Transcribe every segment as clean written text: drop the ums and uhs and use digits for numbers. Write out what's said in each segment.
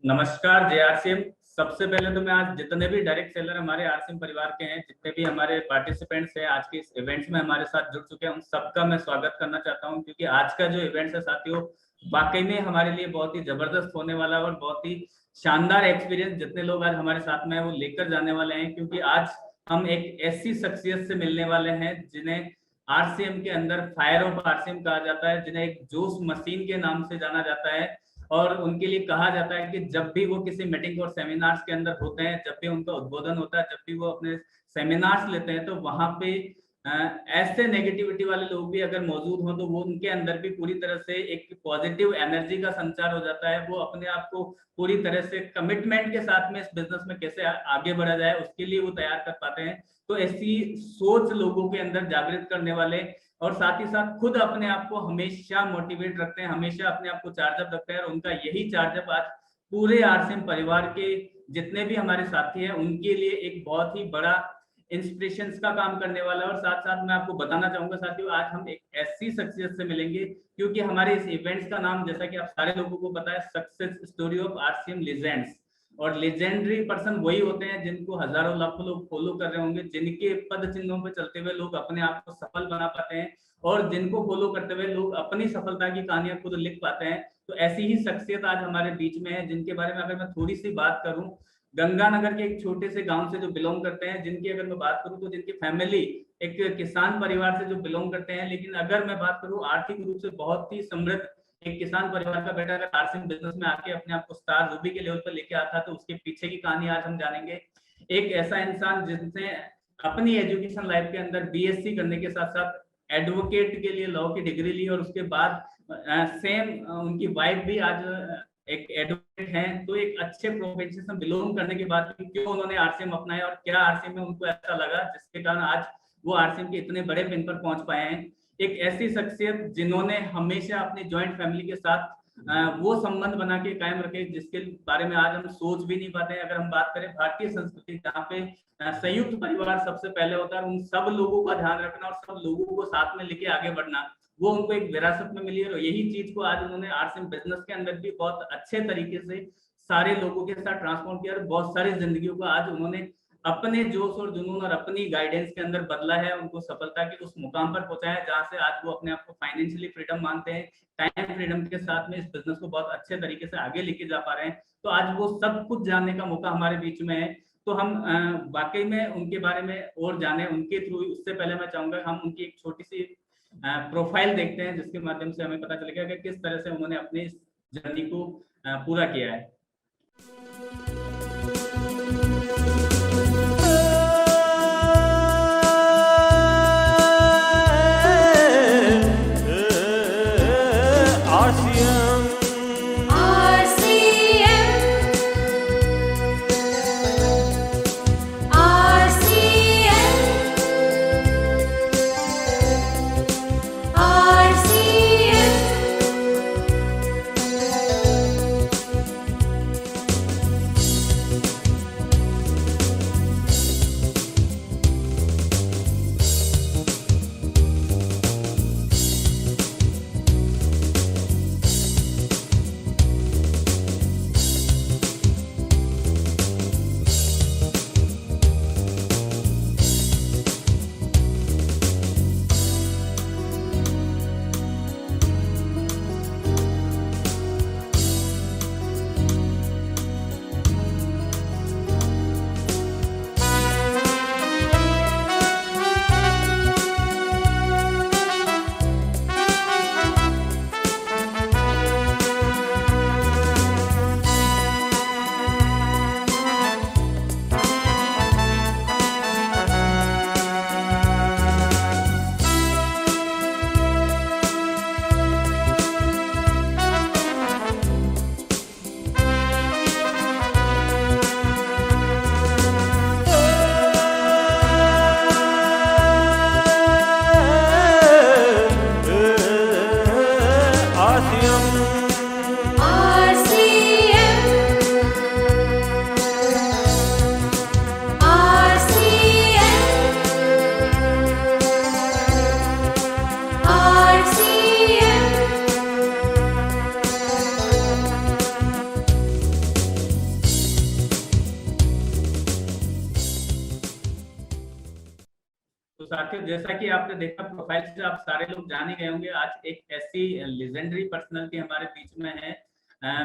नमस्कार जय आरसीएम। सबसे पहले तो मैं आज जितने भी डायरेक्ट सेलर हमारे आरसीएम परिवार के हैं, जितने भी हमारे पार्टिसिपेंट्स हैं आज के इस इवेंट्स में हमारे साथ जुड़ चुके हैं, उन सबका मैं स्वागत करना चाहता हूं। क्योंकि आज का जो इवेंट्स है साथियों, वाकई में हमारे लिए बहुत ही जबरदस्त होने वाला है और बहुत ही शानदार एक्सपीरियंस जितने लोग आज हमारे साथ में है वो लेकर जाने वाले हैं। क्योंकि आज हम एक ऐसी शख्सियत से मिलने वाले हैं जिन्हें आरसीएम के अंदर फायर ऑफ आरसीएम कहा जाता है, जिन्हें एक जोश मशीन के नाम से जाना जाता है। और उनके लिए कहा जाता है कि जब भी वो किसी मीटिंग और सेमिनार्स के अंदर होते हैं, जब भी उनका उद्बोधन होता है, जब भी वो अपने सेमिनार्स लेते हैं, तो वहां पे ऐसे नेगेटिविटी वाले लोग भी अगर मौजूद हों तो वो उनके अंदर भी पूरी तरह से एक पॉजिटिव एनर्जी का संचार हो जाता है। वो अपने आप को पूरी तरह से कमिटमेंट के साथ में इस बिजनेस में कैसे आगे बढ़ा जाए उसके लिए वो तैयार कर पाते हैं। तो ऐसी सोच लोगों के अंदर जागृत करने वाले और साथ ही साथ खुद अपने आप को हमेशा मोटिवेट रखते हैं, हमेशा अपने आप को चार्जअप रखते हैं। और उनका यही चार्जअप आज पूरे आरसीएम परिवार के जितने भी हमारे साथी हैं उनके लिए एक बहुत ही बड़ा इंस्पिरेशन का काम करने वाला है। और साथ साथ मैं आपको बताना चाहूंगा साथियों, आज हम एक ऐसी शख्सियत से मिलेंगे क्योंकि हमारे इस इवेंट्स का नाम, जैसा कि आप सारे लोगों को पता है, success story of RCM legends. और लेजेंडरी पर्सन वही होते हैं जिनको हजारों लाखों लोग फॉलो कर रहे होंगे, जिनके पद चिन्हों पर चलते हुए लोग अपने आप को सफल बना पाते हैं और जिनको फॉलो करते हुए लोग अपनी सफलता की कहानियां खुद लिख पाते हैं। तो ऐसी ही शख्सियत आज हमारे बीच में है, जिनके बारे में अगर मैं थोड़ी सी बात करूं, गंगानगर के एक छोटे से गांव से जो बिलोंग करते हैं, जिनकी अगर मैं बात करूं तो जिनकी फैमिली एक किसान परिवार से जो बिलोंग करते हैं, लेकिन अगर मैं बात करूं आर्थिक रूप से बहुत ही समृद्ध एक किसान परिवार का बेटा अगर आरसीएम बिजनेस में आके अपने आप को स्टार रूबी के लेवल पर लेके आता है तो उसके पीछे की कहानी आज हम जानेंगे। एक ऐसा इंसान जिसने अपनी एजुकेशन लाइफ के अंदर बीएससी करने के साथ साथ एडवोकेट के लिए लॉ की डिग्री ली और उसके बाद सेम उनकी वाइफ भी आज एक एडवोकेट हैं। तो एक अच्छे प्रोफेशन से बिलोंग करने के बाद क्यों उन्होंने आरसीएम अपनाया और क्या आरसीएम में उनको ऐसा लगा जिसके कारण आज वो आरसीएम के इतने बड़े पिन पर पहुंच पाए हैं। एक ऐसी शख्सियत जिन्होंने हमेशा अपनी जॉइंट फैमिली के साथ वो संबंध बना के कायम रखे जिसके बारे में आज हम सोच भी नहीं पाते हैं। अगर हम बात करें भारतीय संस्कृति जहाँ पे संयुक्त परिवार सबसे पहले होता है, उन सब लोगों का ध्यान रखना और सब लोगों को साथ में लेके आगे बढ़ना, वो उनको एक विरासत में मिली है। और यही चीज को आज उन्होंने आरसीएम बिजनेस के अंदर भी बहुत अच्छे तरीके से सारे लोगों के साथ ट्रांसफॉर्म किया और बहुत सारी जिंदगियों को आज उन्होंने अपने जोश और जुनून और अपनी गाइडेंस के अंदर बदला है, उनको सफलता के उस मुकाम पर पहुंचा है जहां से आज वो अपने आप को फाइनेंशियली फ्रीडम मानते हैं, टाइम फ्रीडम के साथ में इस बिजनेस को बहुत अच्छे तरीके से आगे लेके जा पा रहे हैं। तो आज वो सब कुछ जानने का मौका हमारे बीच में है। तो हम वाकई में उनके बारे में और जाने उनके थ्रू। उससे पहले मैं चाहूंगा हम उनकी एक छोटी सी प्रोफाइल देखते हैं जिसके माध्यम से हमें पता चलेगा कि किस तरह से उन्होंने अपनी इस जर्नी को पूरा किया है। साथियों, जैसा कि आपने देखा प्रोफाइल से आप सारे लोग जान ही गए होंगे, आज एक ऐसी लेजेंडरी पर्सनालिटी हमारे बीच में है,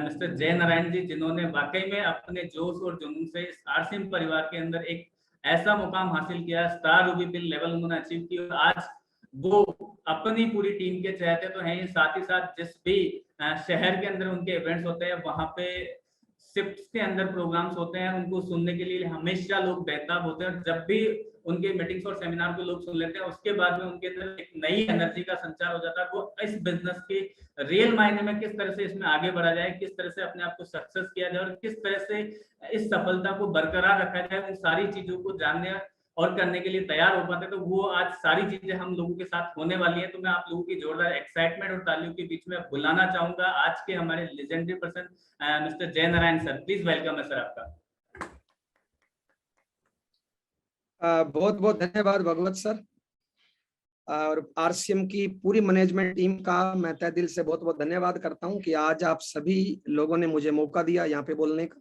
मिस्टर जय नारायण जी, जिन्होंने वाकई में अपने जोश और जुनून से इस आरसीएम परिवार के अंदर एक ऐसा मुकाम हासिल किया, स्टार रूबी पिन लेवल उन्होंने अचीव किया। और आज वो अपनी पूरी टीम के चहेते तो हैं, साथ ही साथ जिस भी शहर के अंदर उनके इवेंट्स होते हैं, वहां पे शिफ्ट्स के अंदर प्रोग्राम्स होते हैं, उनको सुनने के लिए हमेशा लोग बेताब होते हैं। और जब भी उनके मीटिंग्स और सेमिनार को लोग सुन लेते हैं, उसके बाद में उनके अंदर एक नई एनर्जी का संचार हो जाता है। वो इस बिजनेस के रियल मायने में किस तरह से इसमें आगे बढ़ा जाए, किस तरह से अपने आप को सक्सेस किया जाए और किस तरह से इस सफलता को बरकरार रखा जाए, उन सारी चीजों को जानने और करने के लिए तैयार हो पाते। तो वो आज सारी चीजें हम लोगों के साथ होने वाली है। तो मैं आप लोगों की जोरदार एक्साइटमेंट और तालियों के बीच में बुलाना चाहूंगा आज के हमारे लेजेंडरी पर्सन मिस्टर जय नारायण सर। प्लीज वेलकम है सर आपका। बहुत बहुत धन्यवाद भगवत सर, और आरसीएम की पूरी मैनेजमेंट टीम का मैं तहे दिल से बहुत बहुत धन्यवाद करता हूं कि आज आप सभी लोगों ने मुझे मौका दिया यहाँ पे बोलने का।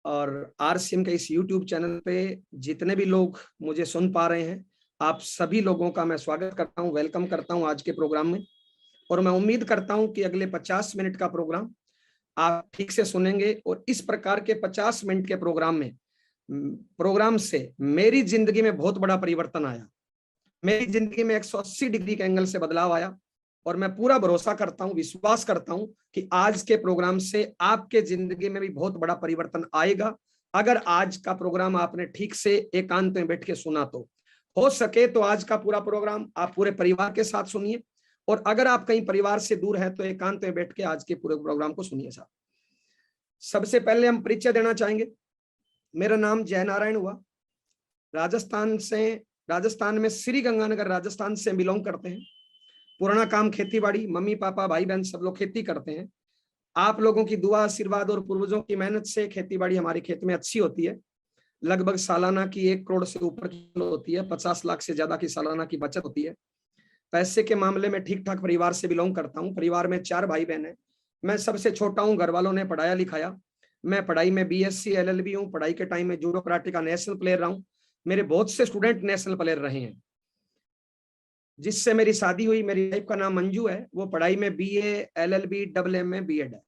और आरसीएम के इस यूट्यूब चैनल पे जितने भी लोग मुझे सुन पा रहे हैं, आप सभी लोगों का मैं स्वागत करता हूं, वेलकम करता हूं आज के प्रोग्राम में। और मैं उम्मीद करता हूं कि अगले 50 मिनट का प्रोग्राम आप ठीक से सुनेंगे। और इस प्रकार के 50 मिनट के प्रोग्राम से मेरी जिंदगी में बहुत बड़ा परिवर्तन आया। मेरी जिंदगी में 180 डिग्री के एंगल से बदलाव आया। और मैं पूरा भरोसा करता हूं, विश्वास करता हूं कि आज के प्रोग्राम से आपके जिंदगी में भी बहुत बड़ा परिवर्तन आएगा। अगर आज का प्रोग्राम आपने ठीक से एकांत में बैठ के सुना तो हो सके तो आज का पूरा प्रोग्राम आप पूरे परिवार के साथ सुनिए। और अगर आप कहीं परिवार से दूर है तो एकांत में बैठ के आज के पूरे प्रोग्राम को सुनिए साहब। सबसे पहले हम परिचय देना चाहेंगे। मेरा नाम जय नारायण हुआ। राजस्थान में श्रीगंगानगर राजस्थान से बिलोंग करते हैं। पुराना काम खेती बाड़ी, मम्मी पापा भाई बहन सब लोग खेती करते हैं। आप लोगों की दुआ आशीर्वाद और पूर्वजों की मेहनत से खेती बाड़ी हमारे खेत में अच्छी होती है। लगभग सालाना की 1 करोड़ से ऊपर की होती है, 50 लाख से ज्यादा की सालाना की बचत होती है। पैसे के मामले में ठीक ठाक परिवार से बिलोंग करता हूँ। परिवार में 4 भाई बहन है, मैं सबसे छोटा हूँ। घर वालों ने पढ़ाया लिखाया। मैं पढ़ाई में BSc LLB हूँ। पढ़ाई के टाइम में जूडो कराटे का नेशनल प्लेयर रहा हूँ। मेरे बहुत से स्टूडेंट नेशनल प्लेयर रहे हैं। जिससे मेरी शादी हुई, मेरी वाइफ का नाम मंजू है, वो पढ़ाई में BA LLB MA B.Ed है।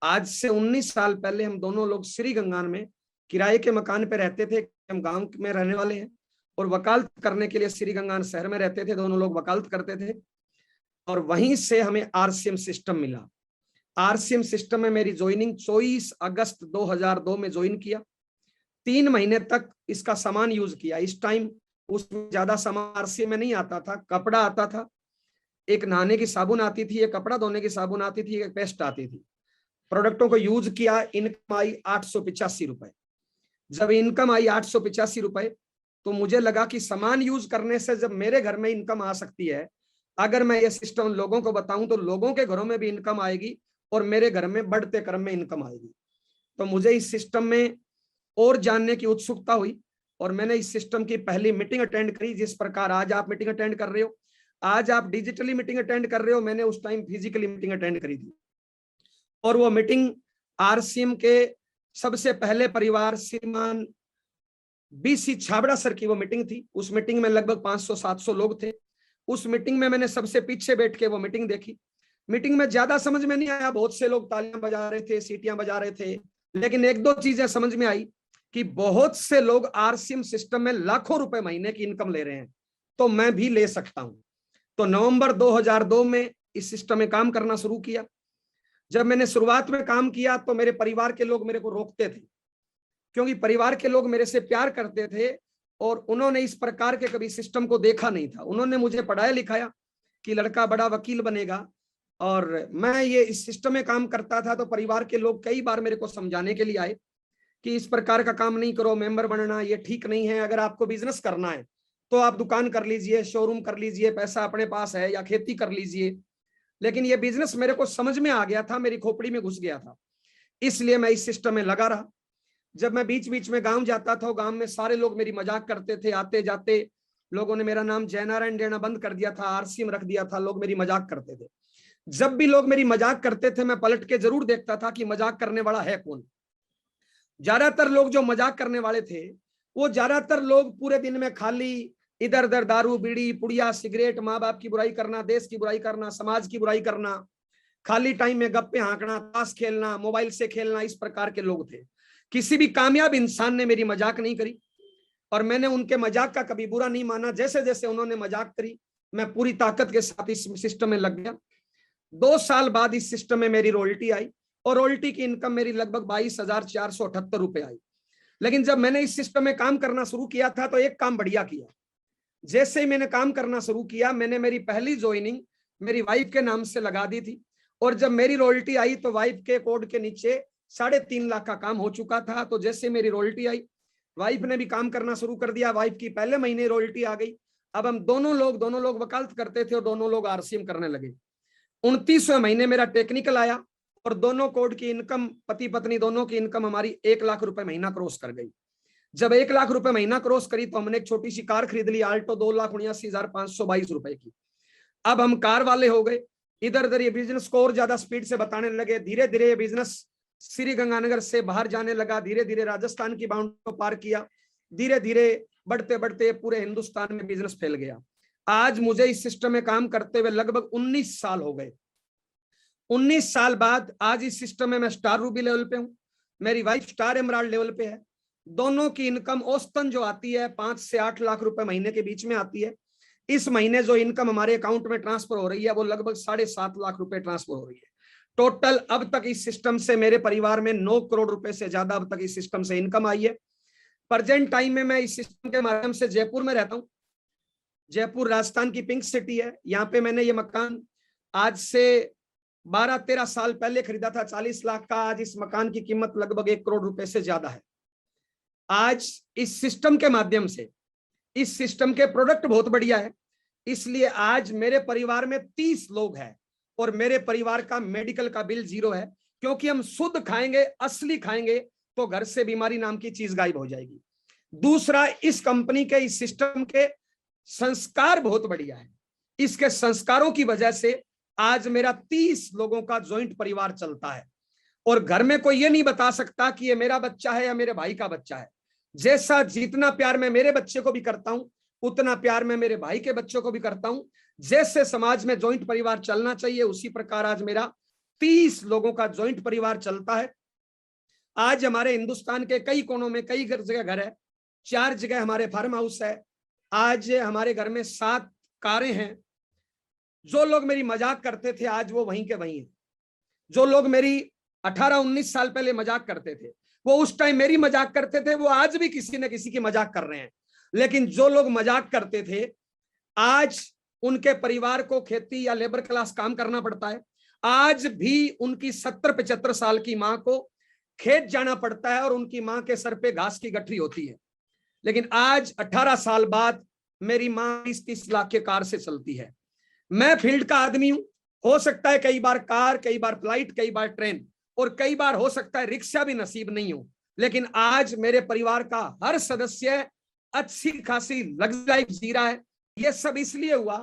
आज से 19 साल पहले हम दोनों लोग श्रीगंगान में किराए के मकान पे रहते थे। हम गांव में रहने वाले हैं और वकालत करने के लिए श्रीगंगान शहर में रहते थे। दोनों लोग वकालत करते थे और वहीं से हमें आरसीएम सिस्टम मिला। आरसीएम सिस्टम में मेरी ज्वाइनिंग 24 अगस्त 2002 में ज्वाइन किया। 3 महीने तक इसका सामान यूज किया। इस टाइम उसमें ज्यादा सामान आरसीएम में नहीं आता था। कपड़ा आता था, एक नहाने की साबुन आती थी, एक कपड़ा धोने की साबुन आती थी, एक पेस्ट आती थी। प्रोडक्टों को यूज किया। इनकम आई 885 रुपए। जब इनकम आई 885 रुपए तो मुझे लगा कि सामान यूज करने से जब मेरे घर में इनकम आ सकती है, अगर मैं ये सिस्टम लोगों को बताऊं तो लोगों के घरों में भी इनकम आएगी और मेरे घर में बढ़ते क्रम में इनकम आएगी। तो मुझे इस सिस्टम में और जानने की उत्सुकता हुई और मैंने इस सिस्टम की पहली मीटिंग अटेंड करी। जिस प्रकार आज आप मीटिंग अटेंड कर रहे हो, आज आप डिजिटली मीटिंग अटेंड कर रहे हो, मैंने उस टाइम फिजिकली मीटिंग अटेंड करी थी। और वो मीटिंग आरसीएम के सबसे पहले परिवार श्रीमान BC छाबड़ा सर की वो मीटिंग थी। उस मीटिंग में लगभग 500-700 लोग थे। उस मीटिंग में मैंने सबसे पीछे बैठ के वो मीटिंग देखी। मीटिंग में ज्यादा समझ में नहीं आया। बहुत से लोग तालियां बजा रहे थे, सीटियां बजा रहे थे, लेकिन 1-2 चीजें समझ में आई कि बहुत से लोग आरसीएम सिस्टम में लाखों रुपए महीने की इनकम ले रहे हैं, तो मैं भी ले सकता हूं। तो नवंबर 2002 में इस सिस्टम में काम करना शुरू किया। जब मैंने शुरुआत में काम किया तो मेरे परिवार के लोग मेरे को रोकते थे, क्योंकि परिवार के लोग मेरे से प्यार करते थे और उन्होंने इस प्रकार के कभी सिस्टम को देखा नहीं था। उन्होंने मुझे पढ़ाया लिखाया कि लड़का बड़ा वकील बनेगा, और मैं ये इस सिस्टम में काम करता था। तो परिवार के लोग कई बार मेरे को समझाने के लिए आए कि इस प्रकार का काम नहीं करो, मेंबर बनना ये ठीक नहीं है। अगर आपको बिजनेस करना है तो आप दुकान कर लीजिए, शोरूम कर लीजिए, पैसा अपने पास है, या खेती कर लीजिए। लेकिन ये बिजनेस मेरे को समझ में आ गया था, मेरी खोपड़ी में घुस गया था, इसलिए मैं इस सिस्टम में लगा रहा। जब मैं बीच बीच में गांव जाता था, गांव में सारे लोग मेरी मजाक करते थे। आते जाते लोगों ने मेरा नाम जय नारायण देना बंद कर दिया था, आरसीएम रख दिया था। लोग मेरी मजाक करते थे। जब भी लोग मेरी मजाक करते थे, मैं पलट के जरूर देखता था कि मजाक करने वाला है कौन। ज्यादातर लोग जो मजाक करने वाले थे, वो ज्यादातर लोग पूरे दिन में खाली इधर उधर दारू बीड़ी पुड़िया सिगरेट, माँ बाप की बुराई करना, देश की बुराई करना, समाज की बुराई करना, खाली टाइम में गप्पे हाँकना, ताश खेलना, मोबाइल से खेलना, इस प्रकार के लोग थे। किसी भी कामयाब इंसान ने मेरी मजाक नहीं करी और मैंने उनके मजाक का कभी बुरा नहीं माना। जैसे जैसे उन्होंने मजाक करी मैं पूरी ताकत के साथ इस सिस्टम में लग गया। 2 साल बाद इस सिस्टम में मेरी रॉयल्टी आई और रॉयल्टी की इनकम मेरी लगभग 22,478 रुपए आई। लेकिन जब मैंने इस सिस्टम में काम करना शुरू किया था तो एक काम बढ़िया किया। जैसे ही मैंने काम करना शुरू किया, मैंने मेरी पहली ज्वाइनिंग मेरी वाइफ के नाम से लगा दी थी और जब मेरी रॉयल्टी आई तो वाइफ के कोड के नीचे 3.5 लाख का काम हो चुका था। तो जैसे मेरी रॉयल्टी आई, वाइफ ने भी काम करना शुरू कर दिया। वाइफ की पहले महीने रॉयल्टी आ गई। अब हम दोनों लोग वकालत करते थे और दोनों लोग आरसीएम करने लगे। 29वें महीने मेरा टेक्निकल आया और दोनों कोड की इनकम, पति पत्नी दोनों की इनकम हमारी 1 लाख रुपए महीना क्रॉस कर गई। जब 1 लाख रुपए महीना क्रॉस करी तो हमने एक छोटी सी कार खरीद ली, आल्टो, 2,79,522 रुपए की। अब हम कार वाले हो गए। इधर उधर ये बिजनेस को और ज्यादा स्पीड से बताने लगे। धीरे धीरे ये बिजनेस श्री गंगानगर से बाहर जाने लगा। धीरे धीरे राजस्थान की बाउंड्री को पार किया। धीरे धीरे बढ़ते बढ़ते पूरे हिंदुस्तान में बिजनेस फैल गया। आज मुझे इस सिस्टम में काम करते हुए लगभग 19 साल हो गए। 19 साल बाद आज इस सिस्टम में मैं स्टार रूबी लेवल पे हूं, मेरी वाइफ स्टार एमराल्ड लेवल पे है। दोनों की इनकम औसतन जो आती है 5 से 8 लाख रुपए महीने के बीच में आती है। इस महीने जो इनकम हमारे अकाउंट में ट्रांसफर हो रही है वो लगभग 7.5 लाख रुपए ट्रांसफर हो रही है। टोटल अब तक इस सिस्टम से मेरे परिवार में 9 करोड़ रुपए से ज्यादा अब तक इस सिस्टम से इनकम आई है। प्रेजेंट टाइम में मैं इस सिस्टम के माध्यम से जयपुर में रहता हूँ। जयपुर राजस्थान की पिंक सिटी है। यहाँ पे मैंने ये मकान आज से 12-13 साल पहले खरीदा था 40 लाख का। आज इस मकान की कीमत लगभग 1 करोड़ रुपए से ज्यादा है। आज इस सिस्टम के माध्यम से, इस सिस्टम के प्रोडक्ट बहुत बढ़िया है, इसलिए आज मेरे परिवार में 30 लोग हैं और मेरे परिवार का मेडिकल का बिल 0 है। क्योंकि हम शुद्ध खाएंगे, असली खाएंगे तो घर से बीमारी नाम की चीज गायब हो जाएगी। दूसरा, इस कंपनी के, इस सिस्टम के संस्कार बहुत बढ़िया है। इसके संस्कारों की वजह से आज मेरा 30 लोगों का ज्वाइंट परिवार चलता है और घर में कोई ये नहीं बता सकता कि ये मेरा बच्चा है या मेरे भाई का बच्चा है। जैसा जितना प्यार मैं मेरे बच्चे को भी करता हूं उतना प्यार मैं मेरे भाई के बच्चों को भी करता हूं। जैसे समाज में ज्वाइंट परिवार चलना चाहिए उसी प्रकार आज मेरा 30 लोगों का ज्वाइंट परिवार चलता है। आज हमारे हिंदुस्तान के कई कोनों में कई जगह घर है, 4 जगह हमारे फार्म हाउस है। आज हमारे घर में 7 कारें हैं। जो लोग मेरी मजाक करते थे आज वो वहीं के वहीं हैं। जो लोग मेरी 18-19 साल पहले मजाक करते थे वो उस टाइम मेरी मजाक करते थे, वो आज भी किसी न किसी की मजाक कर रहे हैं। लेकिन जो लोग मजाक करते थे आज उनके परिवार को खेती या लेबर क्लास काम करना पड़ता है। आज भी उनकी 70-75 साल की मां को खेत जाना पड़ता है और उनकी मां के सर पे घास की गठरी होती है। लेकिन आज 18 साल बाद मेरी मां 30 लाख के कार से चलती है। मैं फील्ड का आदमी हूं। हो सकता है कई बार कार, कई बार फ्लाइट, कई बार ट्रेन और कई बार हो सकता है रिक्शा भी नसीब नहीं हो। लेकिन आज मेरे परिवार का हर सदस्य अच्छी खासी लग्जरी लाइफ जी रहा है। यह सब इसलिए हुआ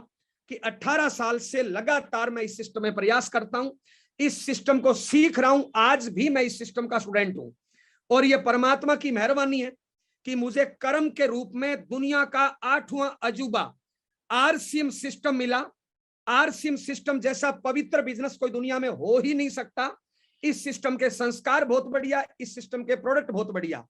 कि 18 साल से लगातार मैं इस सिस्टम में प्रयास करता हूं, इस सिस्टम को सीख रहा हूं। आज भी मैं इस सिस्टम का स्टूडेंट हूं और यह परमात्मा की मेहरबानी है कि मुझे कर्म के रूप में दुनिया का 8वां अजूबा आरसीएम सिस्टम मिला। आरसीएम सिस्टम जैसा पवित्र बिजनेस कोई दुनिया में हो ही नहीं सकता। इस सिस्टम के संस्कार बहुत बढ़िया, इस सिस्टम के प्रोडक्ट बहुत बढ़िया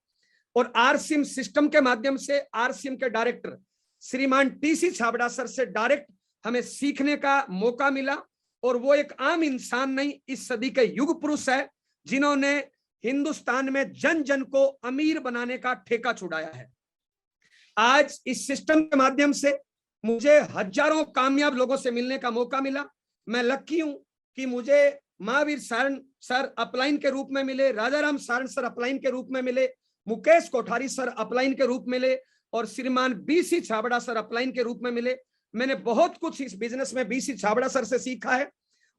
और आरसीएम सिस्टम के माध्यम से आरसीएम के डायरेक्टर श्रीमान टीसी छाबड़ा सर से डायरेक्ट हमें सीखने का मौका मिला। और वो एक आम इंसान नहीं, इस सदी के युग पुरुष है जिन्होंने हिंदुस्तान में जन जन को अमीर बनाने का ठेका छुड़ाया है। आज इस सिस्टम के माध्यम से मुझे हजारों कामयाब लोगों से मिलने का मौका मिला। मैं लकी हूं कि मुझे महावीर सारण सर अपलाइन के रूप में मिले, राजाराम सारण सर अपलाइन के रूप में मिले, मुकेश कोठारी सर अपलाइन के रूप में मिले और श्रीमान बीसी छाबड़ा सर अपलाइन के रूप में मिले। मैंने बहुत कुछ इस बिजनेस में बीसी छाबड़ा सर से सीखा है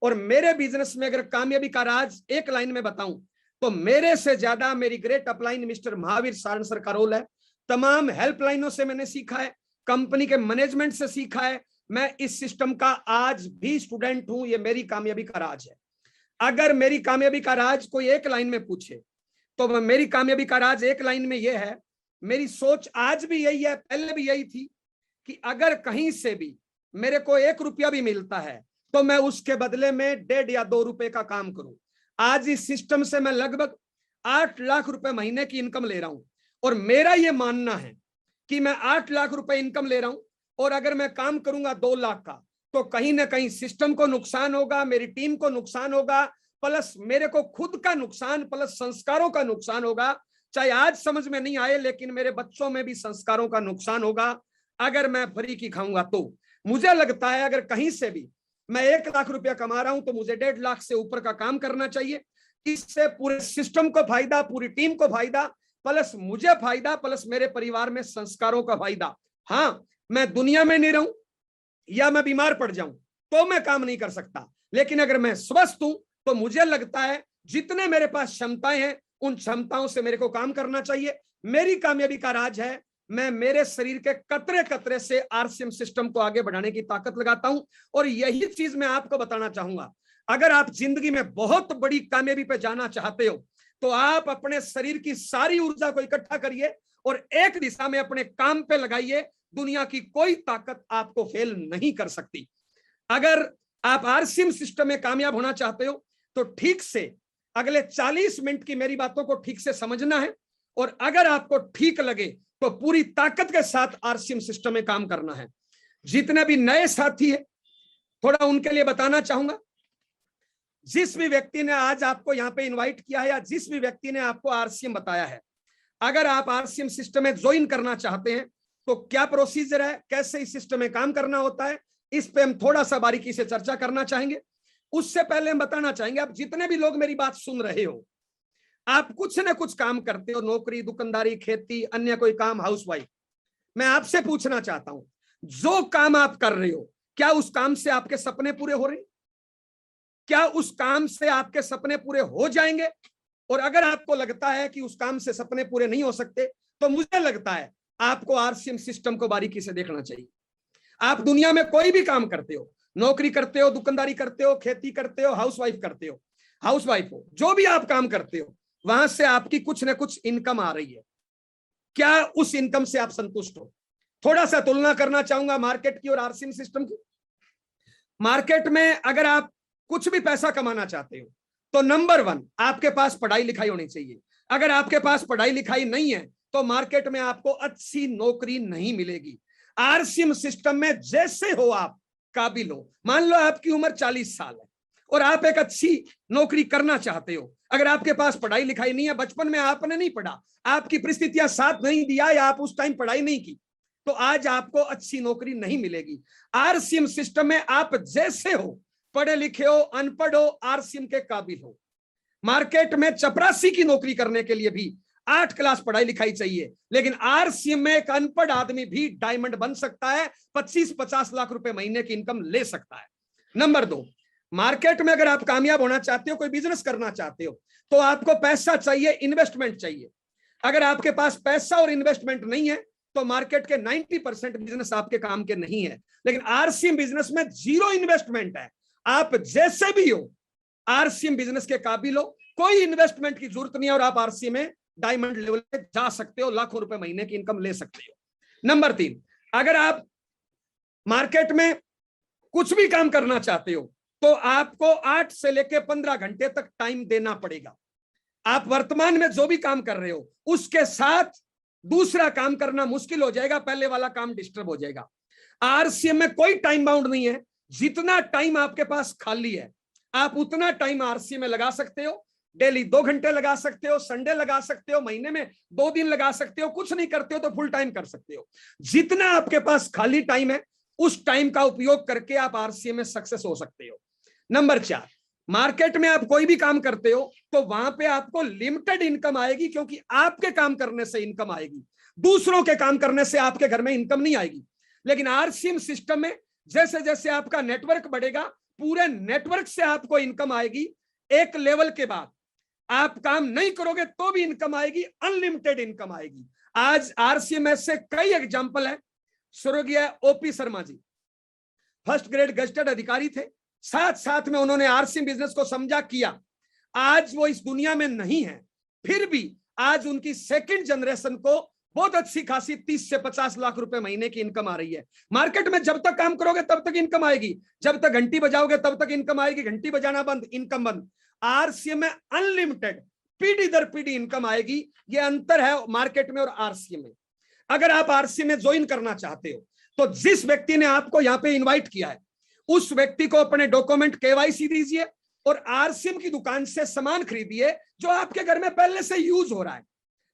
और मेरे बिजनेस में अगर कामयाबी का राज एक लाइन में बताऊं तो मेरे से ज्यादा मेरी great upline mister Mahavir Saran sir का रोल है। तमाम हेल्पलाइनों से मैंने सीखा है, कंपनी के मैनेजमेंट से सीखा है। मैं इस सिस्टम का आज भी स्टूडेंट हूं। ये मेरी कामयाबी का राज है। अगर मेरी कामयाबी का राज कोई एक लाइन में पूछे तो मेरी कामयाबी का राज एक लाइन में यह है, मेरी सोच आज भी यही है, पहले भी यही थी कि अगर कहीं से भी मेरे को 1 रुपया भी मिलता है तो मैं उसके बदले में 1.5 या 2 रुपए का काम करूं। आज इस सिस्टम से मैं लगभग 8 लाख रुपए महीने की इनकम ले रहा हूं, और मेरा यह मानना है कि मैं 8 लाख रुपए इनकम ले रहा हूं, और अगर मैं काम करूंगा 2 लाख का, तो कहीं ना कहीं सिस्टम को नुकसान होगा, मेरी टीम को नुकसान होगा, प्लस मेरे को खुद का नुकसान, प्लस संस्कारों का नुकसान होगा। चाहे आज समझ में नहीं आए, लेकिन मेरे बच्चों में भी संस्कारों का नुकसान होगा अगर मैं फ्री की खाऊंगा। तो मुझे लगता है अगर कहीं से भी मैं 1 लाख रुपया कमा रहा हूं तो मुझे 1.5 लाख से ऊपर का काम करना चाहिए। इससे पूरे सिस्टम को फायदा, पूरी टीम को फायदा, प्लस मुझे फायदा, प्लस मेरे परिवार में संस्कारों का फायदा। हाँ, मैं दुनिया में नहीं रहूं या मैं बीमार पड़ जाऊं तो मैं काम नहीं कर सकता, लेकिन अगर मैं स्वस्थ हूं तो मुझे लगता है जितने मेरे पास क्षमताएं हैं उन क्षमताओं से मेरे को काम करना चाहिए। मेरी कामयाबी का राज है मैं मेरे शरीर के कतरे कतरे से आरसीएम सिस्टम को आगे बढ़ाने की ताकत लगाता हूं। और यही चीज मैं आपको बताना चाहूंगा, अगर आप जिंदगी में बहुत बड़ी कामयाबी पे जाना चाहते हो तो आप अपने शरीर की सारी ऊर्जा को इकट्ठा करिए और एक दिशा में अपने काम पे लगाइए। दुनिया की कोई ताकत आपको फेल नहीं कर सकती। अगर आप आरसीएम सिस्टम में कामयाब होना चाहते हो तो ठीक से अगले 40 मिनट की मेरी बातों को ठीक से समझना है, और अगर आपको ठीक लगे तो पूरी ताकत के साथ आरसीएम सिस्टम में काम करना है। जितने भी नए साथी है थोड़ा उनके लिए बताना चाहूंगा, जिस भी व्यक्ति ने आज आपको यहाँ पे इनवाइट किया है या जिस भी व्यक्ति ने आपको आरसीएम बताया है, अगर आप आरसीएम सिस्टम में ज्वाइन करना चाहते हैं तो क्या प्रोसीजर है, कैसे इस सिस्टम में काम करना होता है, इस पे हम थोड़ा सा बारीकी से चर्चा करना चाहेंगे। उससे पहले हम बताना चाहेंगे, आप जितने भी लोग मेरी बात सुन रहे हो, आप कुछ ना कुछ काम करते हो, नौकरी, दुकानदारी, खेती, अन्य कोई काम, हाउसवाइफ। मैं आपसे पूछना चाहता हूं, जो काम आप कर रहे हो क्या उस काम से आपके सपने पूरे हो रहे? क्या उस काम से आपके सपने पूरे हो जाएंगे? और अगर आपको लगता है कि उस काम से सपने पूरे नहीं हो सकते तो मुझे लगता है आपको आरसीएम सिस्टम को बारीकी से देखना चाहिए। आप दुनिया में कोई भी काम करते हो, नौकरी करते हो, दुकानदारी करते हो, खेती करते हो, हाउसवाइफ करते हो, हाउसवाइफ हो, जो भी आप काम करते हो वहां से आपकी कुछ ना कुछ इनकम आ रही है। क्या उस इनकम से आप संतुष्ट हो? थोड़ा सा तुलना करना चाहूंगा मार्केट की और आरसीएम सिस्टम की। मार्केट में अगर आप कुछ भी पैसा कमाना चाहते हो तो नंबर 1 आपके पास पढ़ाई लिखाई होनी चाहिए। अगर आपके पास पढ़ाई लिखाई नहीं है तो मार्केट में आपको अच्छी नौकरी नहीं मिलेगी। आरसीएम सिस्टम में जैसे हो आप काबिल हो, मान लो आपकी उम्र 40 साल है और आप एक अच्छी नौकरी करना चाहते हो, अगर आपके पास पढ़ाई लिखाई नहीं है, बचपन में आपने नहीं पढ़ा, आपकी परिस्थितियां साथ नहीं दिया या आप उस टाइम पढ़ाई नहीं की, तो आज आपको अच्छी नौकरी नहीं मिलेगी। आरसीएम सिस्टम में आप जैसे हो, पढ़े लिखे हो, अनपढ़ हो, आरसीएम के काबिल हो। मार्केट में चपरासी की नौकरी करने के लिए भी 8 क्लास पढ़ाई लिखाई चाहिए, लेकिन आरसीएम में एक अनपढ़ आदमी भी डायमंड बन सकता है, 25-50 लाख रुपए महीने की इनकम ले सकता है। नंबर 2, मार्केट में अगर आप कामयाब होना चाहते हो, कोई बिजनेस करना चाहते हो, तो आपको पैसा चाहिए, इन्वेस्टमेंट चाहिए। अगर आपके पास पैसा और इन्वेस्टमेंट नहीं है तो मार्केट के 90% बिजनेस आपके काम के नहीं है। लेकिन आरसीएम बिजनेस में 0 इन्वेस्टमेंट है। आप जैसे भी हो आरसीएम बिजनेस के काबिल हो, कोई इन्वेस्टमेंट की जरूरत नहीं है और आप आरसीएम में डायमंड लेवल पे जा सकते हो, लाखों रुपए महीने की इनकम ले सकते हो। नंबर 3, अगर आप मार्केट में कुछ भी काम करना चाहते हो तो आपको 8 से लेकर 15 घंटे तक टाइम देना पड़ेगा। आप वर्तमान में जो भी काम कर रहे हो उसके साथ दूसरा काम करना मुश्किल हो जाएगा, पहले वाला काम डिस्टर्ब हो जाएगा। आरसीएम में कोई टाइम बाउंड नहीं है, जितना टाइम आपके पास खाली है आप उतना टाइम आरसीएम में लगा सकते हो। डेली 2 घंटे लगा सकते हो, संडे लगा सकते हो, महीने में 2 दिन लगा सकते हो, कुछ नहीं करते हो तो फुल टाइम कर सकते हो। जितना आपके पास खाली टाइम है उस टाइम का उपयोग करके आप आरसीएम में सक्सेस हो सकते हो। नंबर 4, मार्केट में आप कोई भी काम करते हो तो वहां पे आपको लिमिटेड इनकम आएगी, क्योंकि आपके काम करने से इनकम आएगी, दूसरों के काम करने से आपके घर में इनकम नहीं आएगी। लेकिन आरसीएम सिस्टम में जैसे जैसे आपका नेटवर्क बढ़ेगा, पूरे नेटवर्क से आपको इनकम आएगी। एक लेवल के बाद आप काम नहीं करोगे तो भी इनकम आएगी, अनलिमिटेड इनकम आएगी। आज आरसीएम से कई एग्जांपल है। स्वर्गीय OP Sharma ji first grade gazetted अधिकारी थे, साथ साथ में उन्होंने आरसीएम बिजनेस को समझा, किया। आज वो इस दुनिया में नहीं है, फिर भी आज उनकी सेकंड जनरेशन को बहुत अच्छी खासी 30 से 50 लाख रुपए महीने की इनकम आ रही है। मार्केट में जब तक काम करोगे तब तक इनकम आएगी, जब तक घंटी बजाओगे तब तक इनकम आएगी, घंटी बजाना बंद, इनकम बंद। आरसीएम में अनलिमिटेड पीढ़ी दर पीढ़ी इनकम आएगी। ये अंतर है मार्केट में और आरसीएम में। अगर आप आरसीएम में ज्वाइन करना चाहते हो तो जिस व्यक्ति ने आपको यहाँ पे इन्वाइट किया है उस व्यक्ति को अपने डॉक्यूमेंट केवाईसी दीजिए और आरसीएम की दुकान से सामान खरीदिए जो आपके घर में पहले से यूज हो रहा है।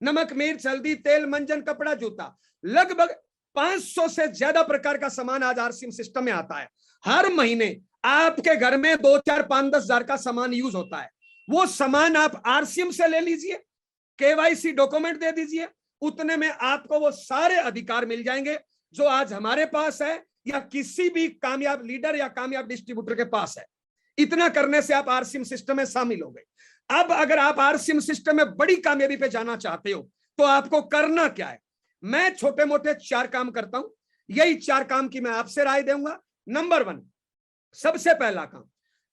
नमक, मिर्च, हल्दी, तेल, मंजन, कपड़ा, जूता, लगभग 500 से ज्यादा प्रकार का सामान आज आरसीएम सिस्टम में आता है। हर महीने आपके घर में 2, 4, 5, 10 हजार का सामान यूज होता है। वो सामान आप आरसीएम से ले लीजिए, केवाईसी डॉक्यूमेंट दे दीजिए, उतने में आपको वो सारे अधिकार मिल जाएंगे जो आज हमारे पास है या किसी भी कामयाब लीडर या कामयाब डिस्ट्रीब्यूटर के पास है। इतना करने से आप आरसीएम सिस्टम में शामिल हो गए। अब अगर आप आरसीएम सिस्टम में बड़ी कामयाबी पे जाना चाहते हो तो आपको करना क्या है? मैं छोटे मोटे 4 काम करता हूं, यही 4 काम की मैं आपसे राय दूंगा। नंबर 1, सबसे पहला काम,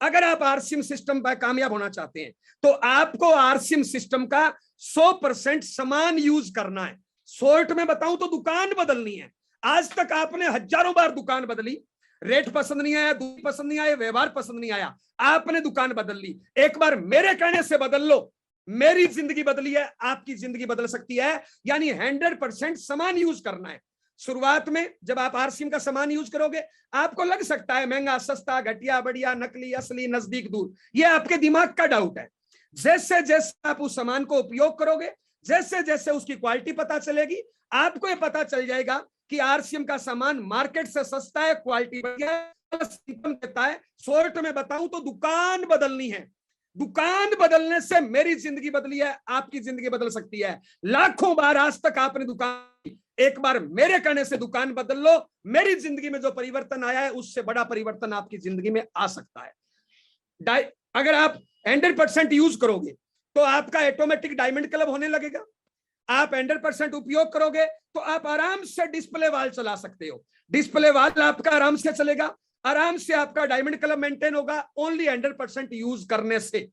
अगर आप आरसीएम सिस्टम पर कामयाब होना चाहते हैं तो आपको आरसीएम सिस्टम का 100% समान यूज करना है। शॉर्ट में बताऊं तो दुकान बदलनी है। आज तक आपने हजारों बार दुकान बदली, रेट पसंद नहीं आया, दूरी पसंद नहीं आया, व्यवहार पसंद नहीं आया, आपने दुकान बदल ली। एक बार मेरे कहने से बदल लो, मेरी जिंदगी बदली है, आपकी जिंदगी बदल सकती है। यानी 100% सामान यूज करना है। शुरुआत में जब आप आरसीएम का सामान यूज करोगे आपको लग सकता है महंगा, सस्ता, घटिया, बढ़िया, नकली, असली, नजदीक, दूर, ये आपके दिमाग का डाउट है। जैसे जैसे आप उस सामान को उपयोग करोगे, जैसे जैसे उसकी क्वालिटी पता चलेगी, आपको ये पता चल जाएगा कि आरसीएम का सामान मार्केट से सस्ता है, क्वालिटी बढ़िया है, देता है। शॉर्ट में बताऊं तो दुकान बदलनी है। दुकान बदलने से मेरी जिंदगी बदली है, आपकी जिंदगी बदल सकती है। लाखों बार आज तक आपने दुकान, एक बार मेरे कहने से दुकान बदल लो, मेरी जिंदगी में जो परिवर्तन आया है उससे बड़ा परिवर्तन आपकी जिंदगी में आ सकता है। अगर आप 100% यूज करोगे तो आपका ऑटोमेटिक डायमंड क्लब होने लगेगा। आप 100% उपयोग करोगे तो आप आराम से डिस्प्ले वाल चला सकते हो। डिस्प्ले वाल आपका आराम से चलेगा, आराम से आपका डायमंड क्लब मेंटेन होगा, ओनली 100% यूज करने से।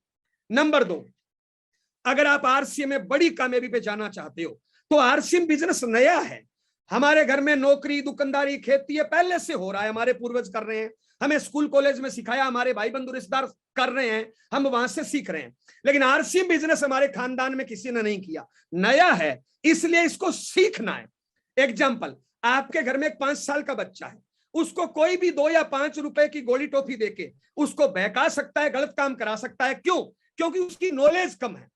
नंबर 2, अगर आप आरसीएम में बड़ी कामयाबी पे जाना चाहते हो तो आरसीएम बिजनेस नया है। हमारे घर में नौकरी, दुकानदारी, खेती ये पहले से हो रहा है, हमारे पूर्वज कर रहे हैं, हमें स्कूल कॉलेज में सिखाया, हमारे भाई बंधु रिश्तेदार कर रहे हैं, हम वहां से सीख रहे हैं। लेकिन आरसीएम बिजनेस हमारे खानदान में किसी ने नहीं किया, नया है, इसलिए इसको सीखना है। एग्जाम्पल, आपके घर में एक 5 साल का बच्चा है, उसको कोई भी 2 या 5 रुपए की गोली टॉफी देके उसको बहका सकता है, गलत काम करा सकता है। क्यों? क्योंकि उसकी नॉलेज कम है।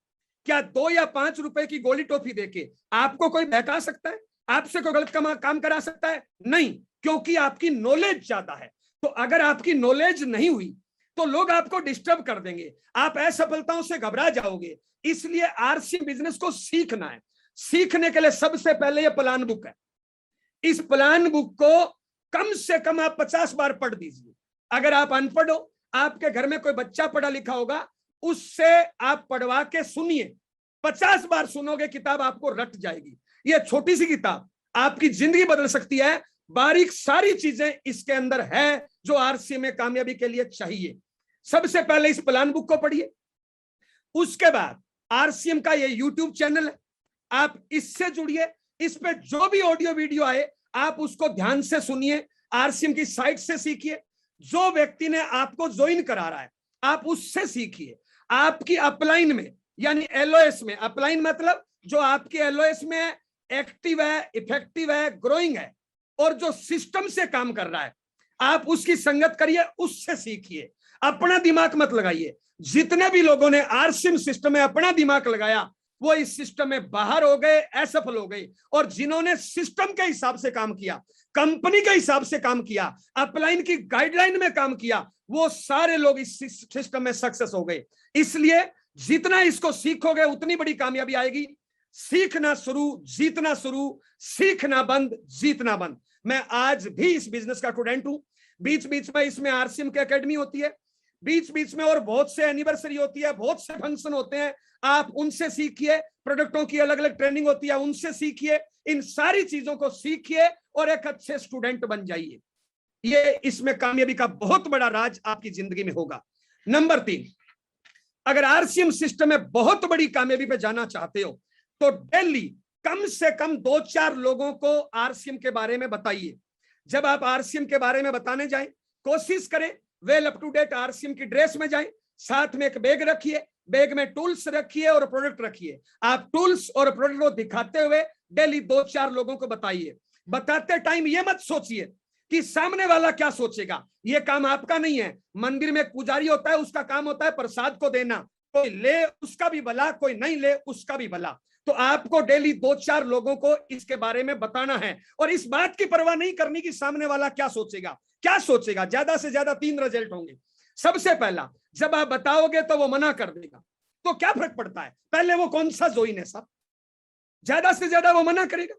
क्या 2 या 5 रुपए की गोली टॉफी देके आपको कोई बहका सकता है? आपसे कोई गलत काम करा सकता है? नहीं, क्योंकि आपकी नॉलेज ज्यादा है। तो अगर आपकी नॉलेज नहीं हुई तो लोग आपको डिस्टर्ब कर देंगे, आप असफलताओं से घबरा जाओगे। इसलिए आरसीएम बिजनेस को सीखना है। सीखने के लिए सबसे पहले ये प्लान बुक है। इस प्लान बुक को कम से कम आप 50 बार पढ़ दीजिए। अगर आप अनपढ़ हो, आपके घर में कोई बच्चा पढ़ा लिखा होगा, उससे आप पढ़वा के सुनिए, 50 बार सुनोगे, किताब आपको रट जाएगी। ये छोटी सी किताब आपकी जिंदगी बदल सकती है। बारीक सारी चीजें इसके अंदर है जो आरसीएम में कामयाबी के लिए चाहिए। सबसे पहले इस प्लान बुक को पढ़िए। उसके बाद आरसीएम का ये यूट्यूब चैनल है, आप इससे जुड़िए। इस पे जो भी ऑडियो वीडियो आए आप उसको ध्यान से सुनिए, आरसीएम की साइट से सीखिए। जो व्यक्ति ने आपको ज्वाइन करा रहा है आप उससे सीखिए। आपकी अपलाइन में यानी एलओएस में, अपलाइन मतलब जो आपके एलओएस में है, एक्टिव है, इफेक्टिव है, ग्रोइंग है, और जो सिस्टम से काम कर रहा है, आप उसकी संगत करिए, उससे सीखिए। अपना दिमाग मत लगाइए। जितने भी लोगों ने आरसीएम सिस्टम में अपना दिमाग लगाया वो इस सिस्टम में बाहर हो गए, असफल हो गए। और जिन्होंने सिस्टम के हिसाब से काम किया, कंपनी के हिसाब से काम किया, अपलाइन की गाइडलाइन में काम किया, वो सारे लोग इस सिस्टम में सक्सेस हो गए। इसलिए जितना इसको सीखोगे उतनी बड़ी कामयाबी आएगी। सीखना शुरू, जीतना शुरू, सीखना बंद, जीतना बंद। मैं आज भी इस बिजनेस का स्टूडेंट हूं। बीच बीच में इसमें आरसीएम की एकेडमी होती है, बीच बीच में और बहुत से एनिवर्सरी होती है, बहुत से फंक्शन होते हैं, आप उनसे सीखिए। प्रोडक्टों की अलग अलग ट्रेनिंग होती है, उनसे सीखिए। इन सारी चीजों को सीखिए और एक अच्छे स्टूडेंट बन जाइए। ये इसमें कामयाबी का बहुत बड़ा राज आपकी जिंदगी में होगा। नंबर 3, अगर आरसीएम सिस्टम में बहुत बड़ी कामयाबी पे जाना चाहते हो तो डेली कम से कम 2-4 लोगों को आरसीएम के बारे में बताइए। जब आप आरसीएम के बारे में बताने जाएं, कोशिश करें well up to date RCM की ड्रेस में जाएं, साथ में एक बैग रखिए, बैग में टूल्स रखिए और प्रोडक्ट रखिए। आप टूल्स और प्रोडक्ट को दिखाते हुए डेली 2-4 लोगों को बताइए। बताते टाइम ये मत सोचिए कि सामने वाला क्या सोचेगा, ये काम आपका नहीं है। मंदिर में एक पुजारी होता है, उसका काम होता है प्रसाद को देना, कोई ले उसका भी भला, कोई नहीं ले उसका भी भला। तो आपको डेली 2-4 लोगों को इसके बारे में बताना है और इस बात की परवाह नहीं करनी कि सामने वाला क्या सोचेगा। क्या सोचेगा, ज्यादा से ज्यादा 3 रिजल्ट होंगे। सबसे पहला, जब आप बताओगे तो वो मना कर देगा, तो क्या फर्क पड़ता है, पहले वो कौन सा जोइन है साहब, ज्यादा से ज्यादा वो मना करेगा।